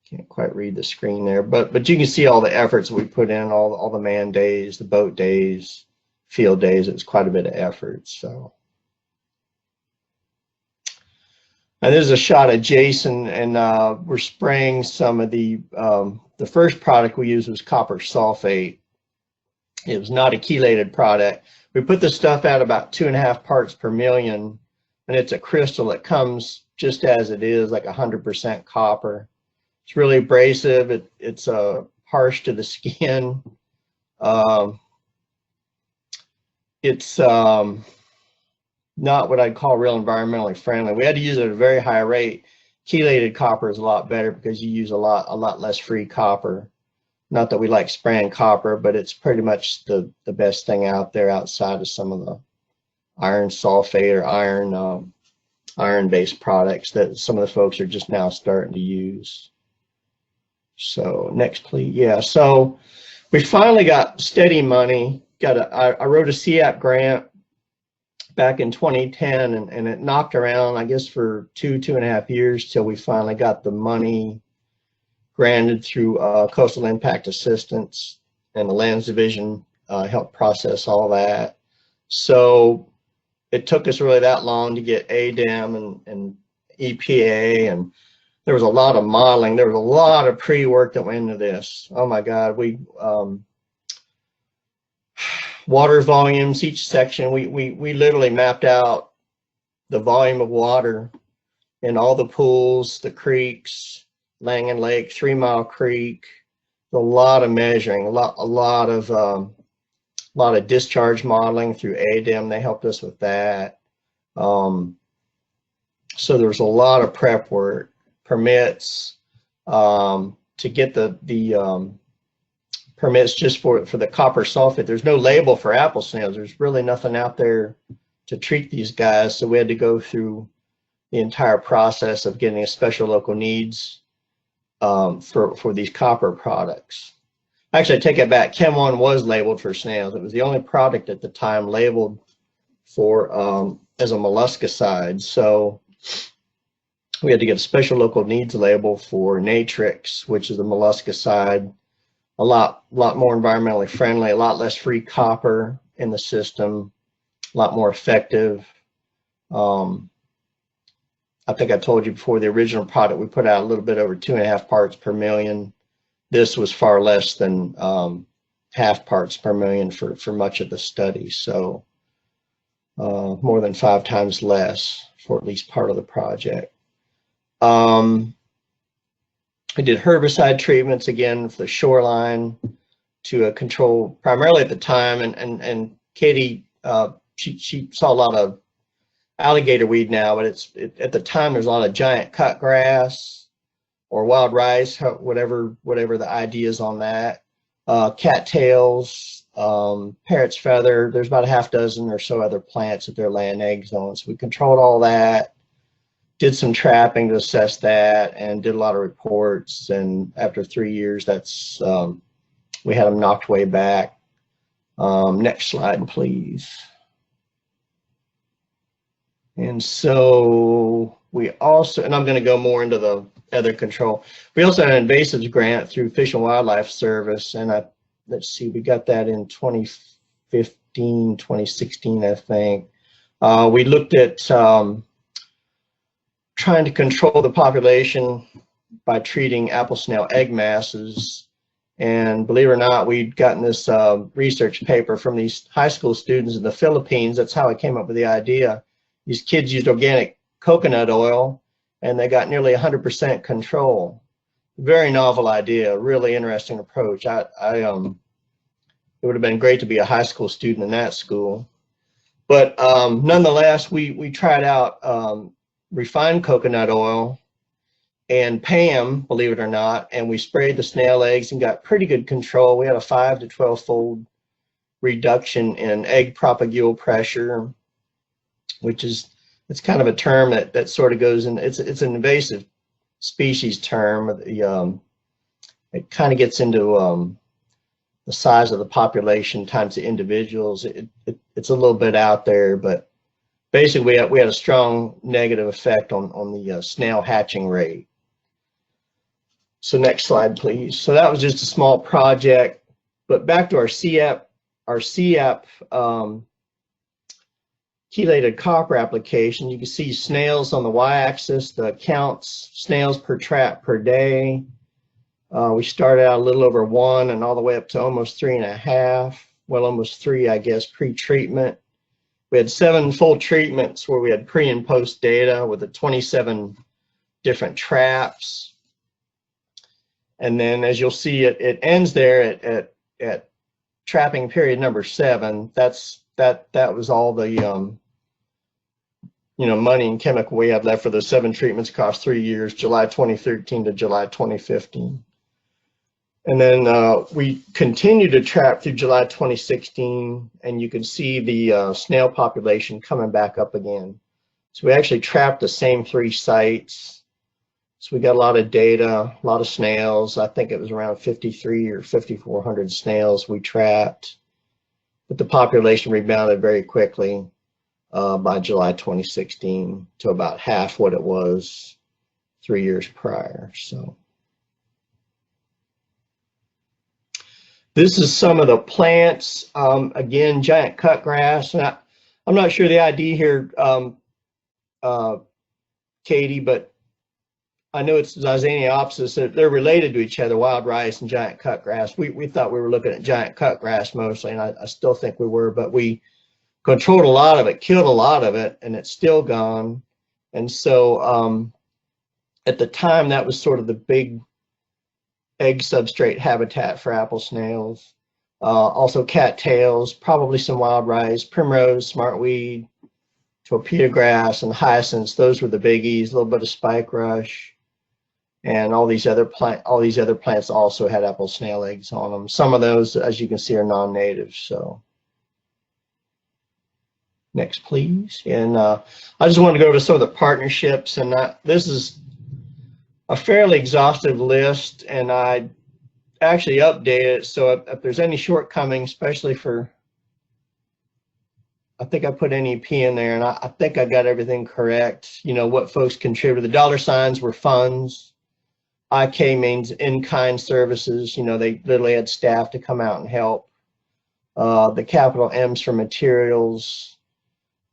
can't quite read the screen there, but you can see all the efforts we put in, all the man days, the boat days, field days. It was quite a bit of effort. So, and this is a shot of Jason, and we're spraying some of the first product we used was copper sulfate. It was not a chelated product. We put the stuff out about 2.5 parts per million, and it's a crystal that comes just as it is, like 100% copper. It's really abrasive. It's harsh to the skin. It's not what I'd call real environmentally friendly. We had to use it at a very high rate. Chelated copper is a lot better because you use a lot less free copper. Not that we like spraying copper, but it's pretty much the best thing out there outside of some of the iron sulfate or iron-based products that some of the folks are just now starting to use. So next, please. Yeah, so we finally got steady money. I wrote a CAP grant back in 2010, and it knocked around, I guess, for 2.5 years till we finally got the money granted through Coastal Impact Assistance, and the Lands Division helped process all that. So it took us really that long to get ADEM and EPA, and there was a lot of modeling. There was a lot of pre-work that went into this. Oh my God, we water volumes, each section, we literally mapped out the volume of water in all the pools, the creeks, Langan Lake, 3 Mile Creek. A lot of measuring, a lot of discharge modeling through ADEM. They helped us with that. So there's a lot of prep work, permits to get the permits just for the copper sulfate. There's no label for apple snails. There's really nothing out there to treat these guys. So we had to go through the entire process of getting a special local needs for these copper products. Actually, I take it back. Chem 1 was labeled for snails. It was the only product at the time labeled for as a molluscicide. So we had to get a special local needs label for Natrix, which is a molluscicide. A lot more environmentally friendly, a lot less free copper in the system, a lot more effective. I think I told you before, the original product we put out a little bit over 2.5 parts per million. This was far less than half parts per million for much of the study. So more than 5 times less for at least part of the project. I did herbicide treatments again for the shoreline to control primarily at the time, and Katie, she saw a lot of alligator weed now, but at the time there's a lot of giant cut grass or wild rice, whatever the idea is on that. Cattails, parrot's feather. There's about a half dozen or so other plants that they're laying eggs on. So we controlled all that. did some trapping to assess that and did a lot of reports. And after 3 years, that's we had them knocked way back. Next slide, please. And so we also, and I'm going to go more into the other control. We also had an invasives grant through Fish and Wildlife Service, and let's see, we got that in 2015, 2016, I think. We looked at trying to control the population by treating apple snail egg masses. And believe it or not, we'd gotten this research paper from these high school students in the Philippines. That's how I came up with the idea. These kids used organic coconut oil, and they got nearly 100% control. Very novel idea, really interesting approach. It would have been great to be a high school student in that school. But nonetheless, we tried out refined coconut oil and PAM, believe it or not, and we sprayed the snail eggs and got pretty good control. We had a 5 to 12-fold reduction in egg propagule pressure, which is, it's kind of a term that sort of goes in, it's an invasive species term. It kind of gets into the size of the population times the individuals. It's a little bit out there, but basically we had a strong negative effect on the snail hatching rate. So next slide, please. So that was just a small project, but back to our CEAP chelated copper application. You can see snails on the y-axis, the counts, snails per trap per day. We started out a little over 1 and all the way up to almost 3.5, well, almost 3, I guess, pre-treatment. We had 7 full treatments where we had pre and post data with the 27 different traps. And then as you'll see, it ends there at trapping period number 7. That was all the money and chemical we had left for those 7 treatments across 3 years, July 2013 to July 2015. And then we continued to trap through July 2016, and you can see the snail population coming back up again. So we actually trapped the same 3 sites. So we got a lot of data, a lot of snails. I think it was around 53 or 5,400 snails we trapped. But the population rebounded very quickly by July 2016 to about half what it was 3 years prior. So this is some of the plants. Again, giant cutgrass. And I'm not sure the ID here, Katie, but I know it's Zizaniopsis. They're related to each other, wild rice and giant cutgrass. We thought we were looking at giant cutgrass mostly, and I still think we were, but we controlled a lot of it, killed a lot of it, and it's still gone. And so at the time, that was sort of the big egg substrate habitat for apple snails. Also cattails, probably some wild rice, primrose, smartweed, torpedo grass, and hyacinths. Those were the biggies. A little bit of spike rush. And all these other plants also had apple snail eggs on them. Some of those, as you can see, are non-native. So next, please. And I just want to go over some of the partnerships. And this is a fairly exhaustive list, and I actually updated it. So if there's any shortcomings, especially for, I think I put NEP in there, and I think I got everything correct. You know, what folks contributed. The dollar signs were funds. IK means in-kind services. You know, they literally had staff to come out and help. The capital M's for materials.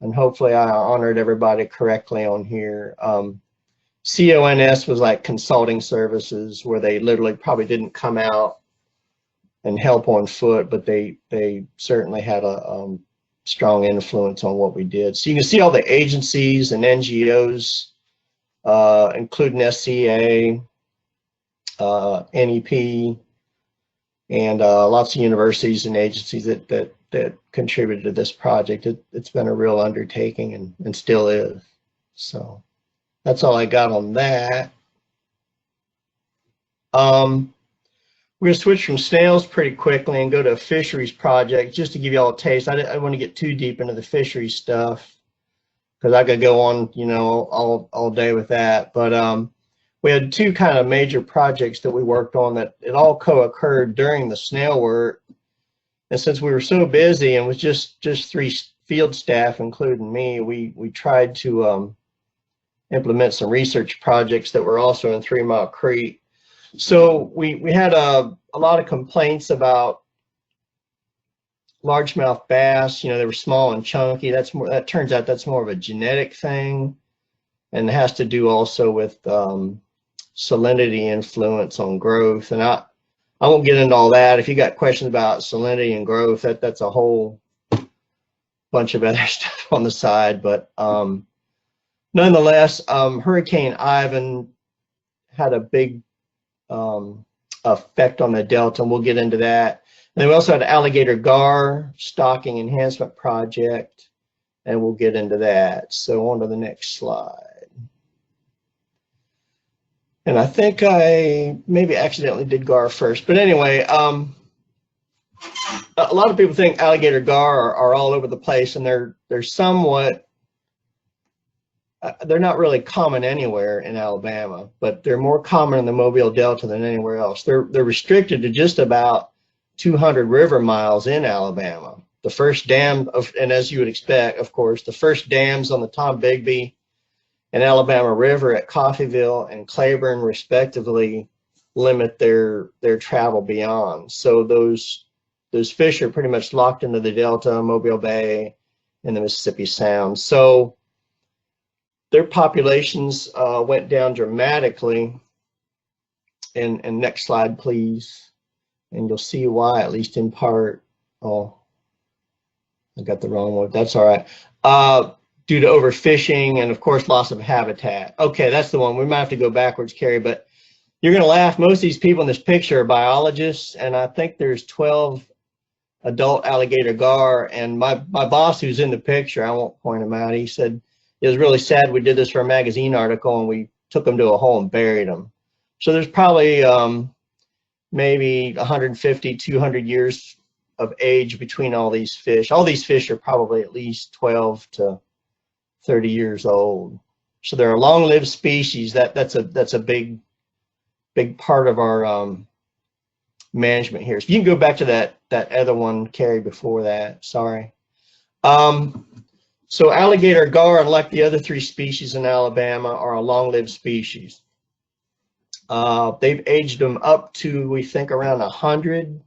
And hopefully I honored everybody correctly on here. CONS was like consulting services, where they literally probably didn't come out and help on foot, but they certainly had a strong influence on what we did. So you can see all the agencies and NGOs, including SCA, NEP, and lots of universities and agencies that contributed to this project. It's been a real undertaking and still is. So that's all I got on that. We're going to switch from snails pretty quickly and go to a fisheries project, just to give you all a taste. I don't want to get too deep into the fisheries stuff, because I could go on, you know, all day with that. But we had two kind of major projects that we worked on that it all co-occurred during the snail work. And since we were so busy and with just three field staff, including me, we tried to implement some research projects that were also in 3 Mile Creek. So we had a lot of complaints about largemouth bass. You know, they were small and chunky. That turns out that's more of a genetic thing, and it has to do also with salinity influence on growth. And I won't get into all that. If you got questions about salinity and growth, that's a whole bunch of other stuff on the side. But nonetheless, Hurricane Ivan had a big effect on the Delta, and we'll get into that. And then we also had Alligator Gar stocking enhancement project, and we'll get into that. So on to the next slide. And I think I maybe accidentally did Gar first, but anyway, a lot of people think Alligator Gar are all over the place, and they're somewhat, they're not really common anywhere in Alabama, but they're more common in the Mobile Delta than anywhere else. They're restricted to just about 200 river miles in Alabama. The first dam, and as you would expect, of course, the first dams on the Tombigbee and Alabama River at Coffeyville and Claiborne, respectively, limit their travel beyond. So those fish are pretty much locked into the Delta, Mobile Bay, and the Mississippi Sound. So their populations went down dramatically. And next slide, please. And you'll see why, at least in part. Oh, I got the wrong one. That's all right. Due to overfishing and, of course, loss of habitat. Okay, that's the one. We might have to go backwards, Carrie, but you're going to laugh. Most of these people in this picture are biologists, and I think there's 12 adult alligator gar. And my boss, who's in the picture, I won't point him out, he said it was really sad we did this for a magazine article, and we took them to a hole and buried them. So there's probably maybe 150, 200 years of age between all these fish. All these fish are probably at least 12 to 30 years old. So they're a long-lived species. That's a big part of our management here. So you can go back to that other one, Carrie, before that. Sorry. So alligator gar, unlike the other three species in Alabama, are a long-lived species. They've aged them up to, we think, around 100.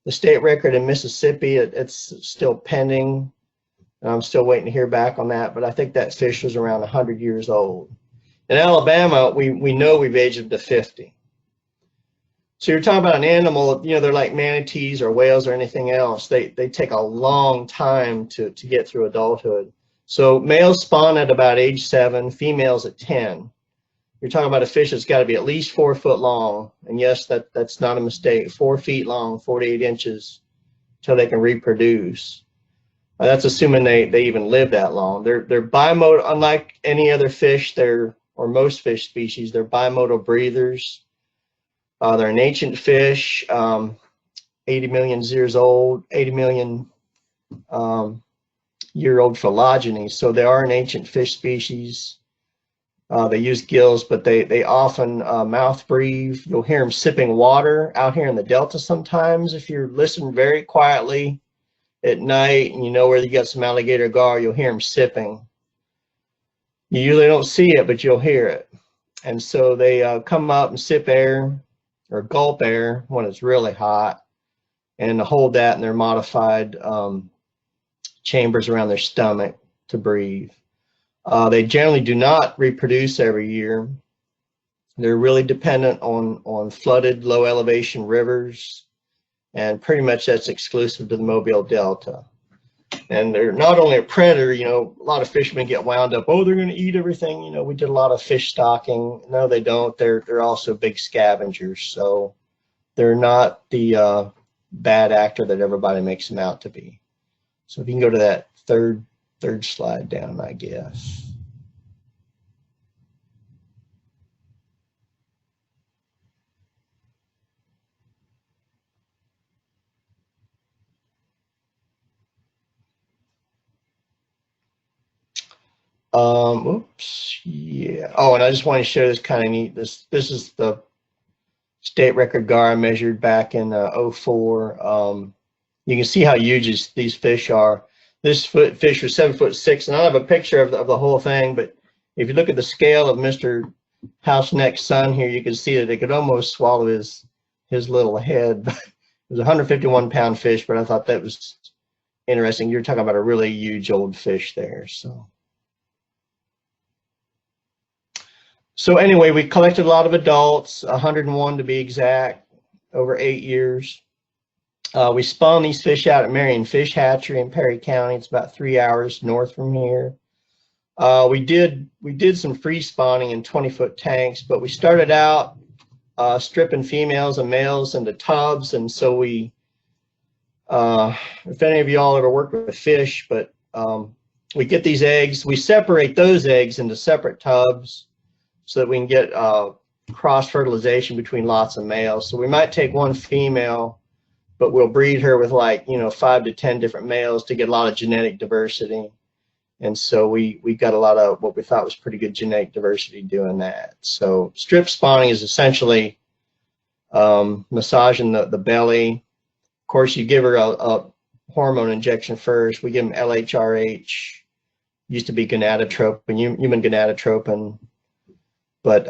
The state record in Mississippi, it's still pending. And I'm still waiting to hear back on that, but I think that fish was around 100 years old. In Alabama, we know we've aged them to 50. So you're talking about an animal, you know, they're like manatees or whales or anything else. They take a long time to get through adulthood. So males spawn at about age 7, females at 10. You're talking about a fish that's got to be at least 4 foot long. And yes, that's not a mistake. 4 feet long, 48 inches, till they can reproduce. That's assuming they even live that long. They're bimodal, unlike any other fish, or most fish species, they're bimodal breathers. They're an ancient fish, 80 million years old, 80 million year old phylogeny. So they are an ancient fish species. They use gills, but they often mouth breathe. You'll hear them sipping water out here in the Delta sometimes. If you're listening very quietly at night and you know where you got some alligator gar, you'll hear them sipping. You usually don't see it, but you'll hear it. And so they come up and sip air or gulp air when it's really hot, and hold that in their modified chambers around their stomach to breathe. They generally do not reproduce every year. They're really dependent on flooded, low elevation rivers, and pretty much that's exclusive to the Mobile Delta. And they're not only a predator, you know, a lot of fishermen get wound up, oh, they're going to eat everything. You know, we did a lot of fish stocking. No, they don't. They're also big scavengers. So they're not the bad actor that everybody makes them out to be. So if you can go to that third slide down, I guess. Oops, yeah. Oh, and I just want to show this kind of neat. This is the state record gar I measured back in '04. You can see how huge these fish are. This fish was 7'6", and I don't have a picture of the whole thing, but if you look at the scale of Mr. House Neck's son here, you can see that it could almost swallow his little head. It was a 151-pound fish, but I thought that was interesting. You're talking about a really huge old fish there. So anyway, we collected a lot of adults, 101 to be exact, over 8 years. We spawned these fish out at Marion Fish Hatchery in Perry County. It's about 3 hours north from here. We did some free spawning in 20-foot tanks, but we started out stripping females and males into tubs, and so we, if any of y'all ever worked with fish, but we get these eggs, we separate those eggs into separate tubs so that we can get cross-fertilization between lots of males. So we might take one female, but we'll breed her with 5 to 10 different males to get a lot of genetic diversity. And so we got a lot of what we thought was pretty good genetic diversity doing that. So strip spawning is essentially massaging the belly. Of course, you give her a hormone injection first. We give them LHRH, used to be gonadotropin, human gonadotropin, but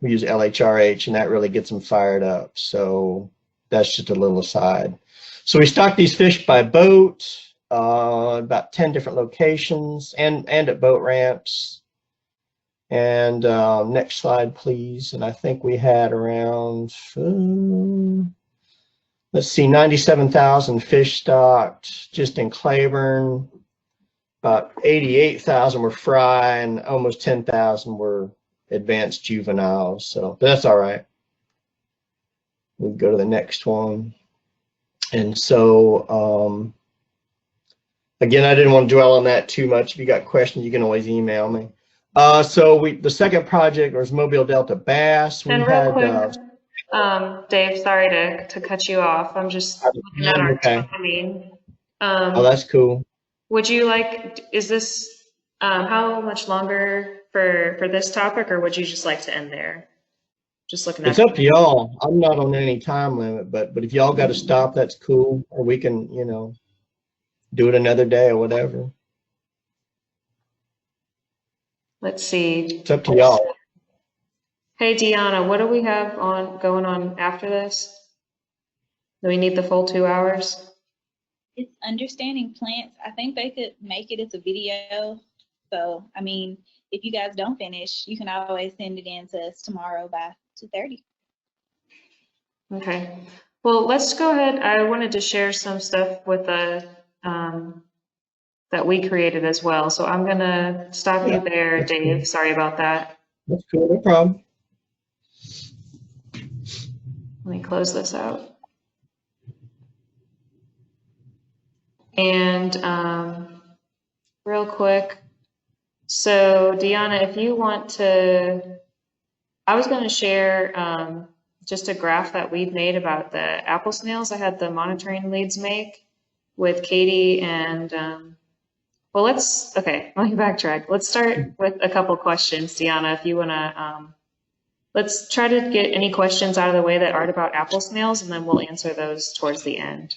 we use LHRH, and that really gets them fired up. So that's just a little aside. So we stock these fish by boat, about 10 different locations, and at boat ramps. And next slide, please. And I think we had around, let's see, 97,000 fish stocked just in Claiborne. About 88,000 were fry, and almost 10,000 were advanced juveniles. So that's all right. We'll go to the next one. And so, again, I didn't want to dwell on that too much. If you got questions, you can always email me. So the second project was Mobile Delta bass. And real quick, Dave, sorry to cut you off. I'm just looking at our timing. Oh, that's cool. Would you like, is this, how much longer for this topic, or would you just like to end there? Just looking at it's up to y'all. I'm not on any time limit, but if y'all got to stop, that's cool. Or we can, do it another day or whatever. Let's see. It's up to y'all. Hey, Deanna, what do we have going on after this? Do we need the full 2 hours? It's understanding plants. I think they could make it as a video. So, I mean, if you guys don't finish, you can always send it in to us tomorrow by 2:30. Okay. Well, let's go ahead. I wanted to share some stuff with that we created as well. So I'm going to stop you there, Dave. Cool. Sorry about that. That's cool. No problem. Let me close this out. And real quick, so Deanna, if you want to, I was going to share just a graph that we've made about the apple snails. I had the monitoring leads make with Katie and, well, okay, let me backtrack. Let's start with a couple questions, Deanna, if you want to, let's try to get any questions out of the way that aren't about apple snails, and then we'll answer those towards the end.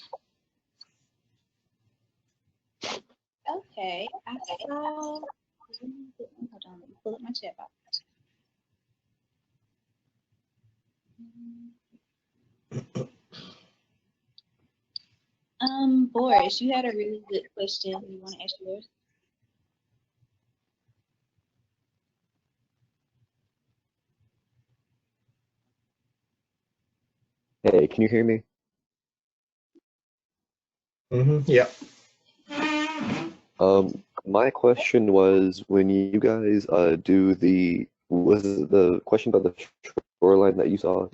Okay, I saw, hold on, let me pull up my chat box. Boris, you had a really good question. You want to ask yours? Hey, can you hear me? Yeah. My question was, when you guys do was the question about the shoreline that you saw,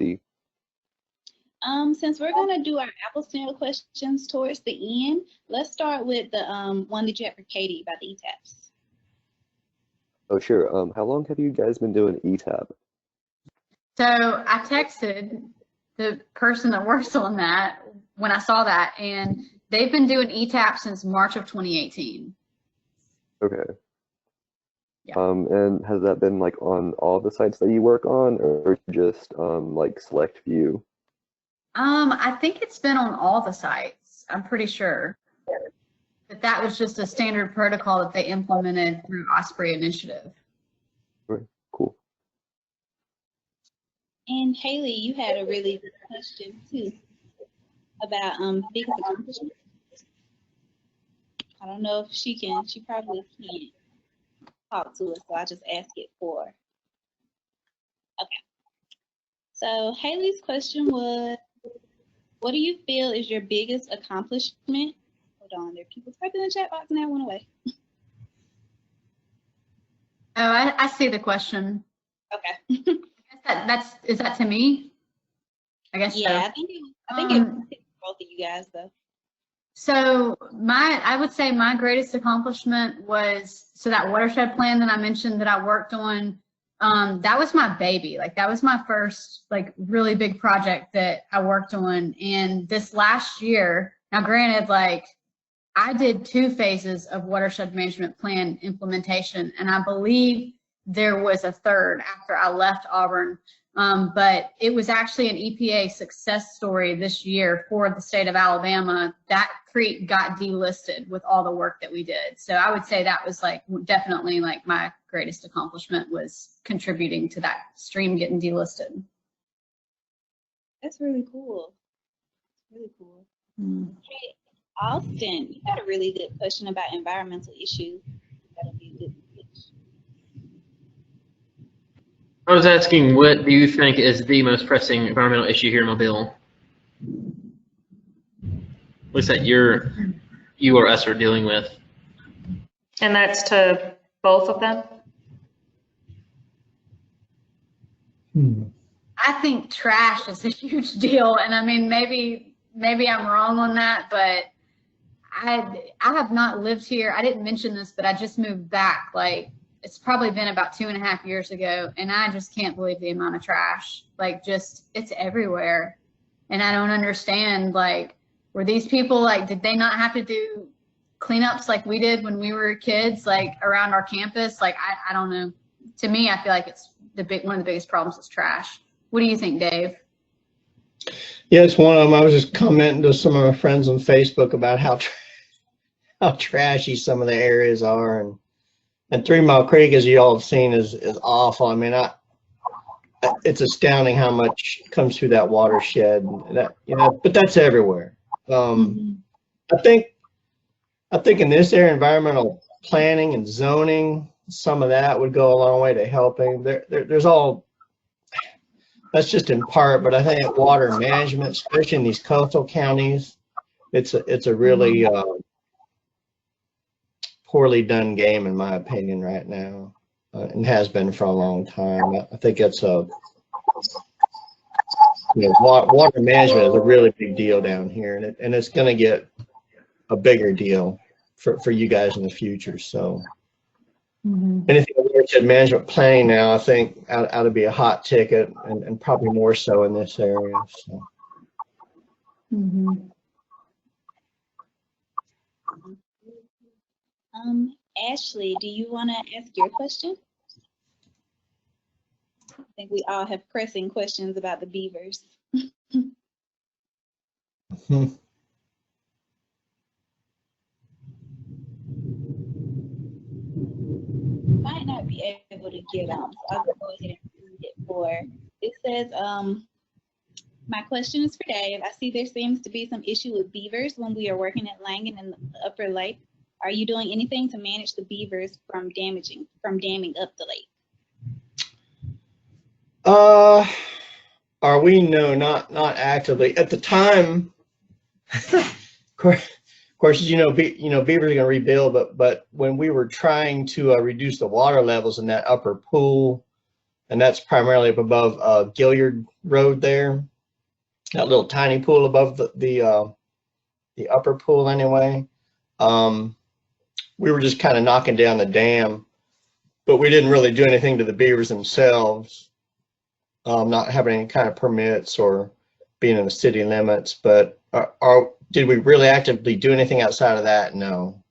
Since we're gonna do our apple snail questions towards the end, let's start with the one that you had for Katie about the ETAPs. Oh, sure. How long have you guys been doing ETAP? So I texted the person that works on that when I saw that, and they've been doing ETAP since March of 2018. Okay. Yeah. And has that been like on all the sites that you work on, or just like select few? I think it's been on all the sites. I'm pretty sure. But that was just a standard protocol that they implemented through Osprey Initiative. Right, cool. And Haley, you had a really good question too about biggest accomplishment. I don't know if she probably can't talk to us, so I just ask it for her. Okay. So Haley's question was, what do you feel is your biggest accomplishment? Hold on, there are people typing in the chat box and that went away. Oh, I see the question. Okay. Is that to me? I guess Yeah, so. I think it was both of you guys though. So I would say my greatest accomplishment was, so that watershed plan that I mentioned that I worked on, that was my baby. Like that was my first like really big project that I worked on. And this last year, now granted, like I did 2 phases of watershed management plan implementation, and I believe there was a third after I left Auburn. But it was actually an EPA success story this year for the state of Alabama. That creek got delisted with all the work that we did. So I would say that was like definitely like my greatest accomplishment, was contributing to that stream getting delisted. That's really cool. Really cool. Hey, Austin, you got a really good question about environmental issues. That'll be a good pitch. I was asking, what do you think is the most pressing environmental issue here in Mobile? What's that you or us are dealing with? And that's to both of them? I think trash is a huge deal. And I mean, maybe I'm wrong on that, but I have not lived here. I didn't mention this, but I just moved back. Like, it's probably been about 2.5 years ago, and I just can't believe the amount of trash. Like, just, it's everywhere. And I don't understand, like, were these people, like, did they not have to do cleanups like we did when we were kids, like, around our campus? Like, I don't know. To me, I feel like it's one of the biggest problems is trash. What do you think, Dave? Yeah, it's one of them. I was just commenting to some of my friends on Facebook about how trashy some of the areas are, and 3 Mile Creek, as you all have seen, is awful. I mean, it's astounding how much comes through that watershed. That, but that's everywhere. I think in this area, environmental planning and zoning, some of that would go a long way to helping. There's all. That's just in part, but I think water management, especially in these coastal counties, it's a really poorly done game, in my opinion, right now, and has been for a long time. I think it's water management is a really big deal down here, and it's going to get a bigger deal for you guys in the future. So anything watershed management planning now, I think ought to be a hot ticket, and probably more so in this area. So. Ashley, do you want to ask your question? I think we all have pressing questions about the beavers. Might not be able to get on, so I'll go ahead and read it for. It says, my question is for Dave. I see there seems to be some issue with beavers when we are working at Langen in the Upper Lake. Are you doing anything to manage the beavers from damming up the lake? Are we? No, not actively. At the time, of course, beavers are going to rebuild, but when we were trying to reduce the water levels in that upper pool, and that's primarily up above Gilliard Road there, that little tiny pool above the upper pool anyway. We were just kind of knocking down the dam, but we didn't really do anything to the beavers themselves, not having any kind of permits or being in the city limits. But did we really actively do anything outside of that? No.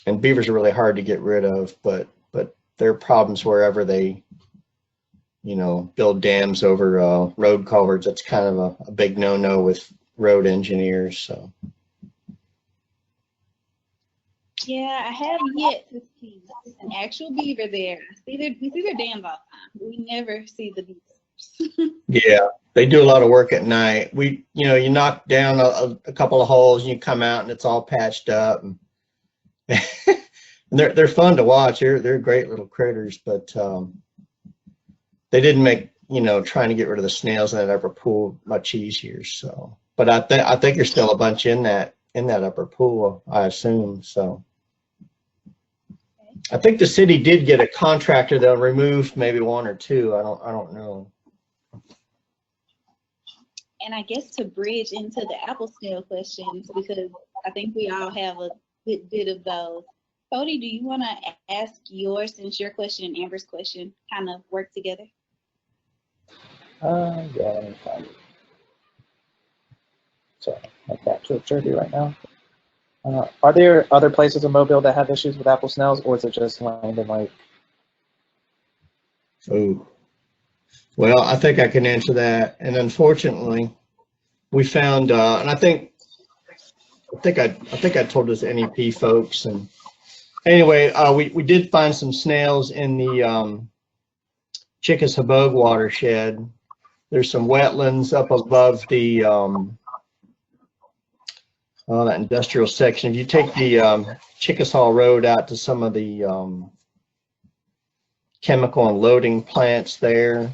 And beavers are really hard to get rid of, but there are problems wherever they, you know, build dams over road culverts. That's kind of a big no-no with road engineers. So. Yeah, I have yet to see an actual beaver there. We see their dams all the time, but we never see the beavers. Yeah, they do a lot of work at night. You know, you knock down a couple of holes and you come out and it's all patched up. And they're fun to watch. They're great little critters, but they didn't make, you know, trying to get rid of the snails in that upper pool much easier. So, but I think there's still a bunch in that upper pool, I assume. So, I think the city did get a contractor that removed maybe one or two. I don't know. And I guess to bridge into the apple snail questions, because I think we all have a good bit of those. Cody, do you want to ask yours, since your question and Amber's question kind of work together? Yeah, let me find it. Sorry, I can't capture it right now. Are there other places in Mobile that have issues with apple snails, or is it just Langdon Lake? Oh, well, I think I can answer that. And unfortunately, we found, and I think I told this to NEP folks. And anyway, we did find some snails in the Chickasabog watershed. There's some wetlands up above the that industrial section. If you take the Chickasaw Road out to some of the chemical and loading plants there,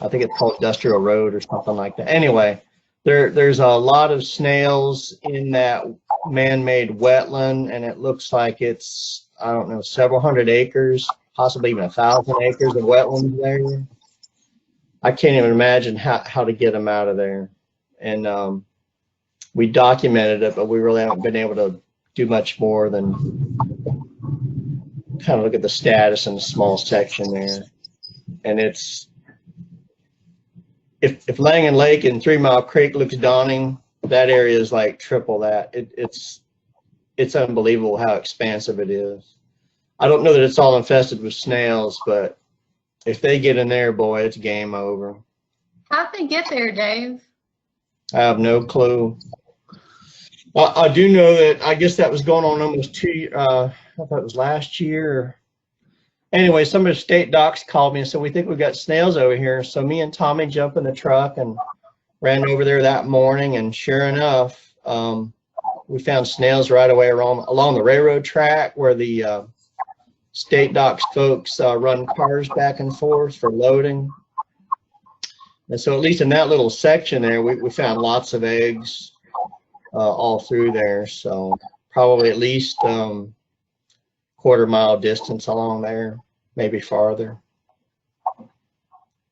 I think it's called Industrial Road or something like that. Anyway, there's a lot of snails in that man-made wetland, and it looks like it's, I don't know, several hundred acres, possibly even 1,000 acres of wetlands there. I can't even imagine how to get them out of there. And we documented it, but we really haven't been able to do much more than kind of look at the status in a small section there. And it's, if Langan Lake and 3 Mile Creek looks daunting, that area is like triple that. It's unbelievable how expansive it is. I don't know that it's all infested with snails, but if they get in there, boy, it's game over. How'd they get there, Dave? I have no clue. I do know that, I guess that was going on almost 2 years, I thought it was last year. Anyway, some of the state docs called me and said, we think we got snails over here. So me and Tommy jumped in the truck and ran over there that morning, and sure enough, we found snails right away along the railroad track where the state docs folks run cars back and forth for loading. And so at least in that little section there, we found lots of eggs all through there. So probably at least quarter-mile distance along there, maybe farther.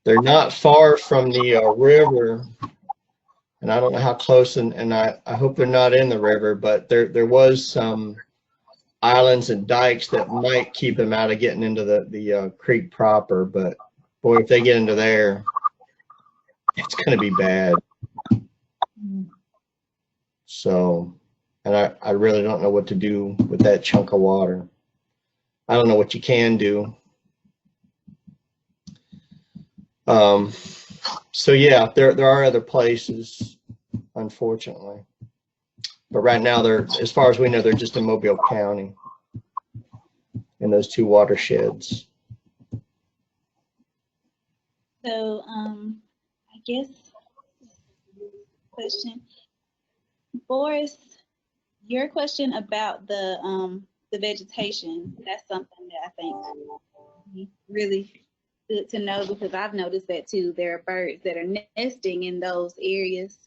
They're not far from the river, and I don't know how close, and I hope they're not in the river, but there was some islands and dikes that might keep them out of getting into the creek proper. But boy, if they get into there, it's going to be bad. So, and I really don't know what to do with that chunk of water. I don't know what you can do. So yeah, there are other places, unfortunately. But right now, as far as we know, they're just in Mobile County in those 2 watersheds. So, I guess question, Boris, your question about the vegetation, that's something that I think really good to know, because I've noticed that too. There are birds that are nesting in those areas.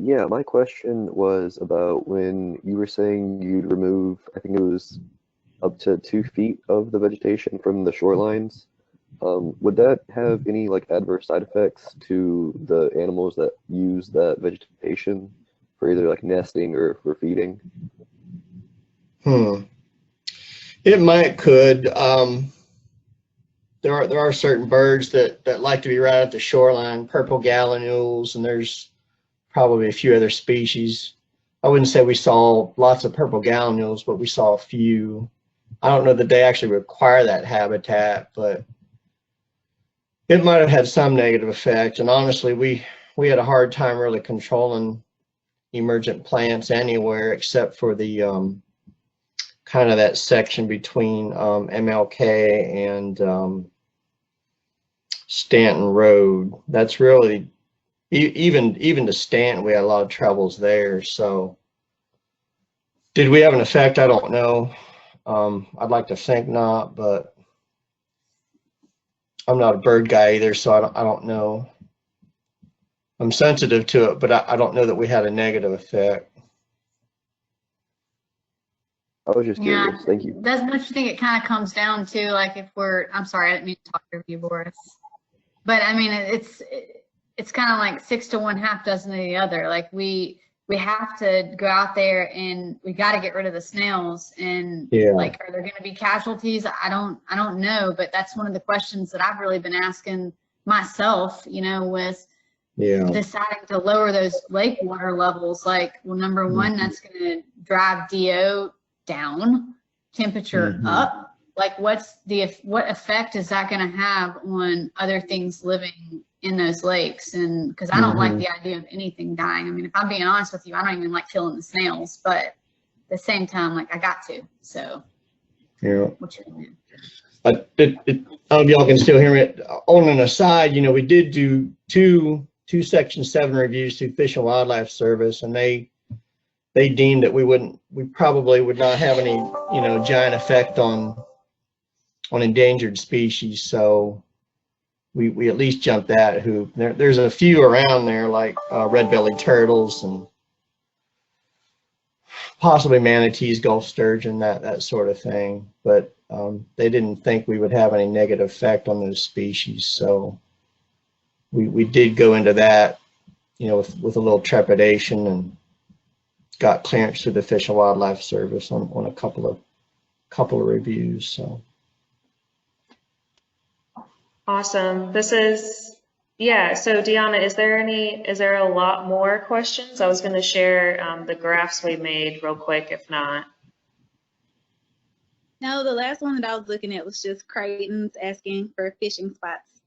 Yeah, my question was about when you were saying you'd remove, I think it was up to 2 feet of the vegetation from the shorelines. Would that have any like adverse side effects to the animals that use that vegetation for either like nesting or for feeding? It could. There are certain birds that like to be right at the shoreline, purple gallinules, and there's probably a few other species. I wouldn't say we saw lots of purple gallinules, but we saw a few. I don't know that they actually require that habitat, but it might have had some negative effect. And honestly, we had a hard time really controlling emergent plants anywhere except for the kind of that section between MLK and Stanton Road. That's really, even to Stanton, we had a lot of troubles there. So did we have an effect? I don't know. I'd like to think not, but I'm not a bird guy either, so I don't know. I'm sensitive to it, but I don't know that we had a negative effect. I was just Yeah, curious. Thank you. don't you think it kind of comes down to like if I'm sorry, I didn't mean to talk over you, Boris. But I mean, it's kind of like 6 to 1/2 dozen of the other. Like we have to go out there and we got to get rid of the snails. And Yeah. like, are there going to be casualties? I don't know, but that's one of the questions that I've really been asking myself, with deciding to lower those lake water levels. Like, well, number one, that's going to drive DO down, temperature up. Like, what effect is that going to have on other things living in those lakes? And because I don't like the idea of anything dying. I mean, if I'm being honest with you, I don't even like killing the snails, but at the same time, like, I got to. So what you gonna do? I don't know if y'all can still hear me. On an aside, we did do two Section 7 reviews through Fish and Wildlife Service, and they deemed that we probably would not have any, giant effect on endangered species. So we at least jumped that hoop. There's a few around there, like red-bellied turtles and possibly manatees, Gulf sturgeon, that sort of thing. But they didn't think we would have any negative effect on those species. So we did go into that, with a little trepidation, and got clearance through the Fish and Wildlife Service on a couple of reviews. So. Awesome. So Deanna, is there a lot more questions? I was going to share the graphs we made real quick, if not. No, the last one that I was looking at was just Creighton's asking for fishing spots.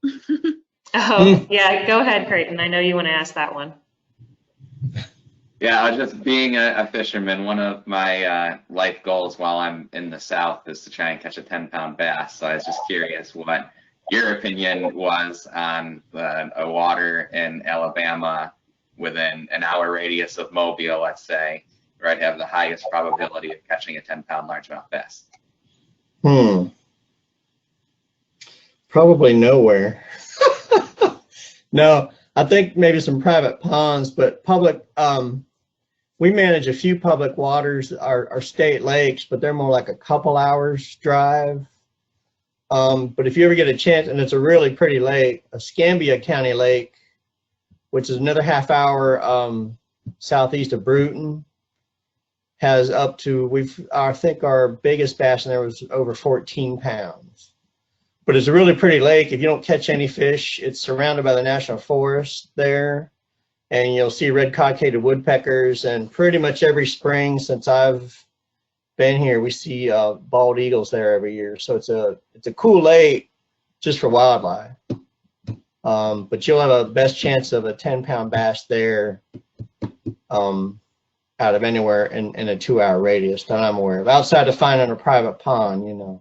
Oh, yeah, go ahead, Creighton. I know you want to ask that one. Yeah, just being a fisherman, one of my life goals while I'm in the South is to try and catch a 10-pound bass. So I was just curious what your opinion was on a water in Alabama within an hour radius of Mobile, let's say, where I'd have the highest probability of catching a 10-pound largemouth bass. Probably nowhere. No, I think maybe some private ponds, but public, we manage a few public waters, our state lakes, but they're more like a couple hours drive. But if you ever get a chance, and it's a really pretty lake, Escambia County Lake, which is another half hour southeast of Bruton, has up to, I think our biggest bass in there was over 14 pounds. But it's a really pretty lake. If you don't catch any fish, it's surrounded by the National Forest there, and you'll see red cockaded woodpeckers, and pretty much every spring since I've been here, we see bald eagles there every year. So it's a cool lake just for wildlife. But you'll have a best chance of a 10-pound bass there out of anywhere in a 2-hour radius that I'm aware of, outside of finding a private pond,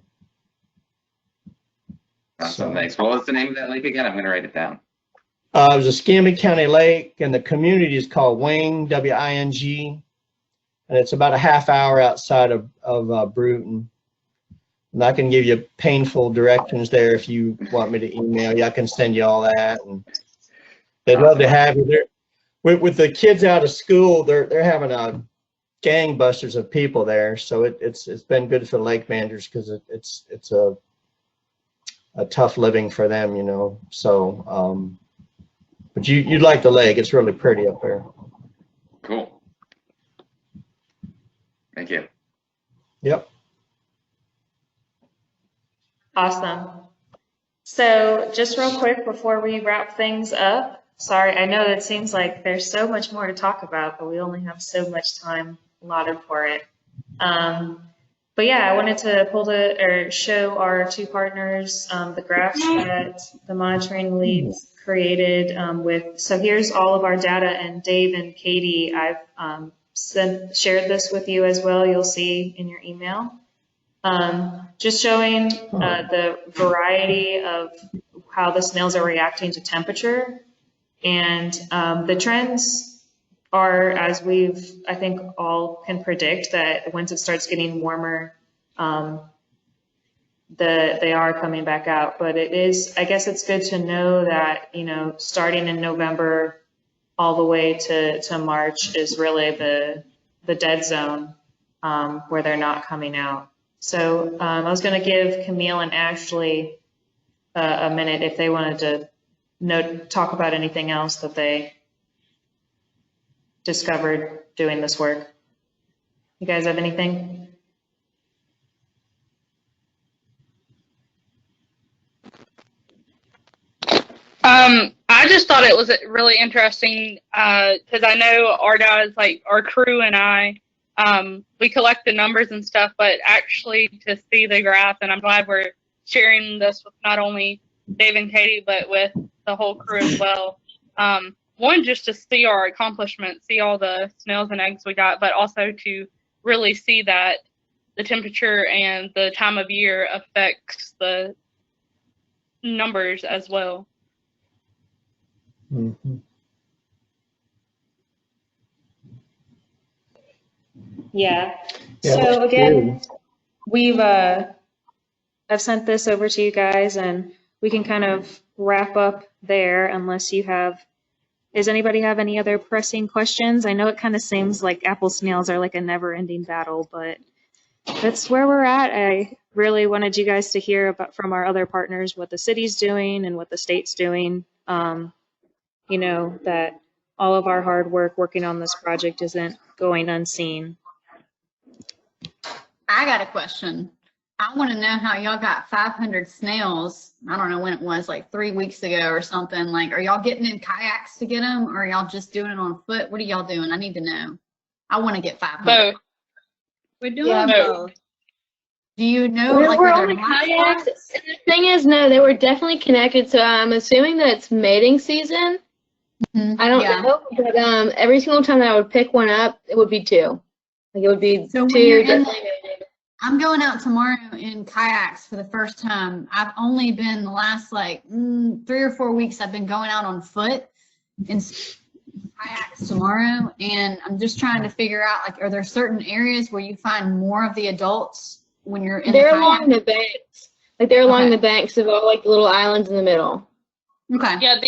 Awesome, thanks. What was the name of that lake again? I'm going to write it down. It was Escambia County Lake, and the community is called Wing, W-I-N-G. And it's about a half hour outside of Bruton. And I can give you painful directions there if you want me to email you. I can send you all that. And they'd love to have you there. With the kids out of school, they're having a gangbusters of people there. So it's been good for the lake managers because it's a tough living for them, So, but you'd like the lake. It's really pretty up there. Cool. Thank you. Yep. Awesome. So just real quick before we wrap things up, Sorry, I know it seems like there's so much more to talk about, but we only have so much time allotted for it. But yeah, I wanted to show our two partners the graphs that the monitoring leads created so here's all of our data, and Dave and Katie, I've shared this with you as well. You'll see in your email. Just showing the variety of how the snails are reacting to temperature. And the trends are, as I think all can predict, that once it starts getting warmer, they are coming back out. But I guess it's good to know that, starting in November all the way to March is really the dead zone where they're not coming out. So I was going to give Camille and Ashley a minute if they wanted to talk about anything else that they discovered doing this work. You guys have anything? I just thought it was really interesting because I know our guys, like our crew and I, we collect the numbers and stuff, but actually to see the graph, and I'm glad we're sharing this with not only Dave and Katie, but with the whole crew as well. One, just to see our accomplishments, see all the snails and eggs we got, but also to really see that the temperature and the time of year affects the numbers as well. Mm-hmm. Yeah. Yeah, So again, good. we've I've sent this over to you guys, and we can kind of wrap up there unless you have. Does anybody have any other pressing questions? I know it kind of seems like apple snails are like a never-ending battle, but that's where we're at. I really wanted you guys to hear about from our other partners what the city's doing and what the state's doing. That all of our hard work working on this project isn't going unseen. I got a question. I want to know how y'all got 500 snails. I don't know when it was, like 3 weeks ago or something. Like, are y'all getting in kayaks to get them, or are y'all just doing it on foot? What are y'all doing? I need to know. I want to get 500. Both. We're doing both. Do you know? We're, like, we're are on there the hot kayaks. spots? And the thing is, no, they were definitely connected. So I'm assuming that it's mating season. I don't know, but every single time that I would pick one up, it would be two. Like it would be So when two you're in definitely mated. I'm going out tomorrow in kayaks for the first time. I've only been the last 3 or 4 weeks. I've been going out on foot in kayaks tomorrow, and I'm just trying to figure out, like, are there certain areas where you find more of the adults when you're in They're the along kayak? the banks. Like they're along Okay. the banks of all like the little islands in the middle. Okay. Yeah,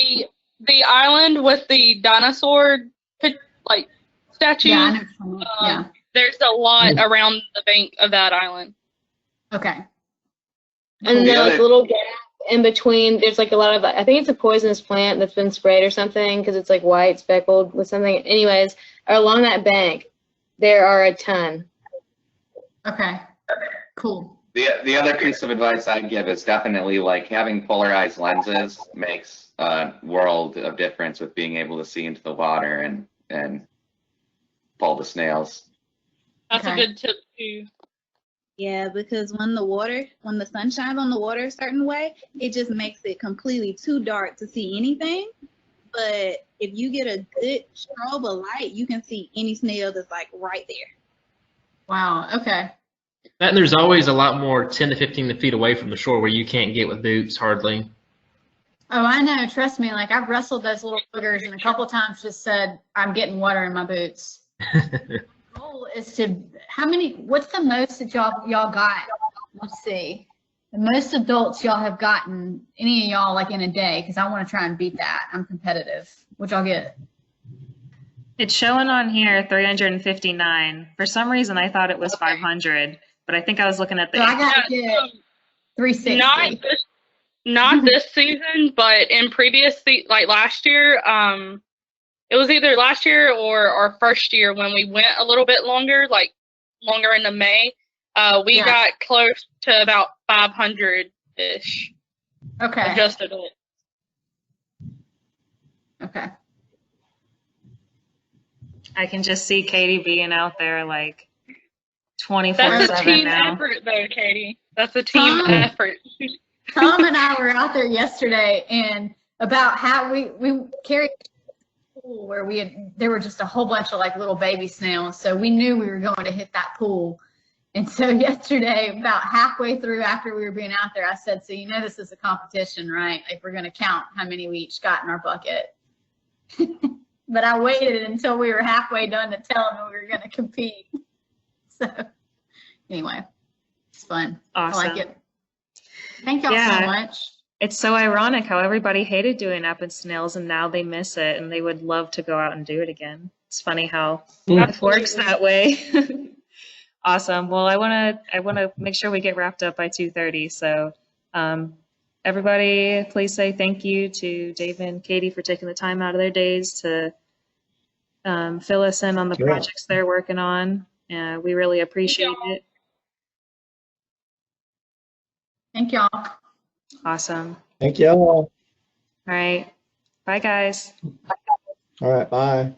the island with the dinosaur statues. Yeah, I know what you're talking about. Yeah. There's a lot around the bank of that island. Okay. And then The like other- a little gap in between. There's like a lot of, I think it's a poisonous plant that's been sprayed or something because it's like white speckled with something. Anyways, along that bank, there are a ton. Okay. Cool. The other piece of advice I'd give is definitely like having polarized lenses makes a world of difference with being able to see into the water and pull the snails. That's Okay. a good tip too. Yeah, because when the sun shines on the water a certain way, it just makes it completely too dark to see anything. But if you get a good strobe of light, you can see any snail that's like right there. Wow. Okay. And there's always a lot more 10 to 15 feet away from the shore where you can't get with boots hardly. Oh, I know. Trust me. Like, I've wrestled those little boogers and a couple times just said, I'm getting water in my boots. The goal is what's the most that y'all got? Let's see. The most adults y'all have gotten, any of y'all, like in a day, because I want to try and beat that. I'm competitive. What y'all get? It's showing on here 359. For some reason, I thought it was 500, but I think I was looking at the. So I got to get 360. Not this season, but in previous like last year, it was either last year or our first year when we went a little bit longer, like longer into May. We Yeah. got close to about 500-ish. Okay. Just adults. Okay. I can just see Katie being out there like That's a 24/7 team now. effort, though, Katie. That's a team Tom? effort. Tom and I were out there yesterday, and about how we carried a pool where there were just a whole bunch of like little baby snails, so we knew we were going to hit that pool. And so yesterday, about halfway through after we were being out there, I said, so you know this is a competition, right? Like we're going to count how many we each got in our bucket. But I waited until we were halfway done to tell them we were going to compete. So anyway, it's fun. Awesome. I like it. Thank y'all Yeah. so much. It's so ironic how everybody hated doing up in snails and now they miss it and they would love to go out and do it again. It's funny how life works that way. Awesome. Well, I want to make sure we get wrapped up by 2:30. So everybody, please say thank you to Dave and Katie for taking the time out of their days to fill us in on the Yeah. projects they're working on. We really appreciate it. Thank y'all. Awesome. Thank y'all. All right. Bye, guys. All right, bye.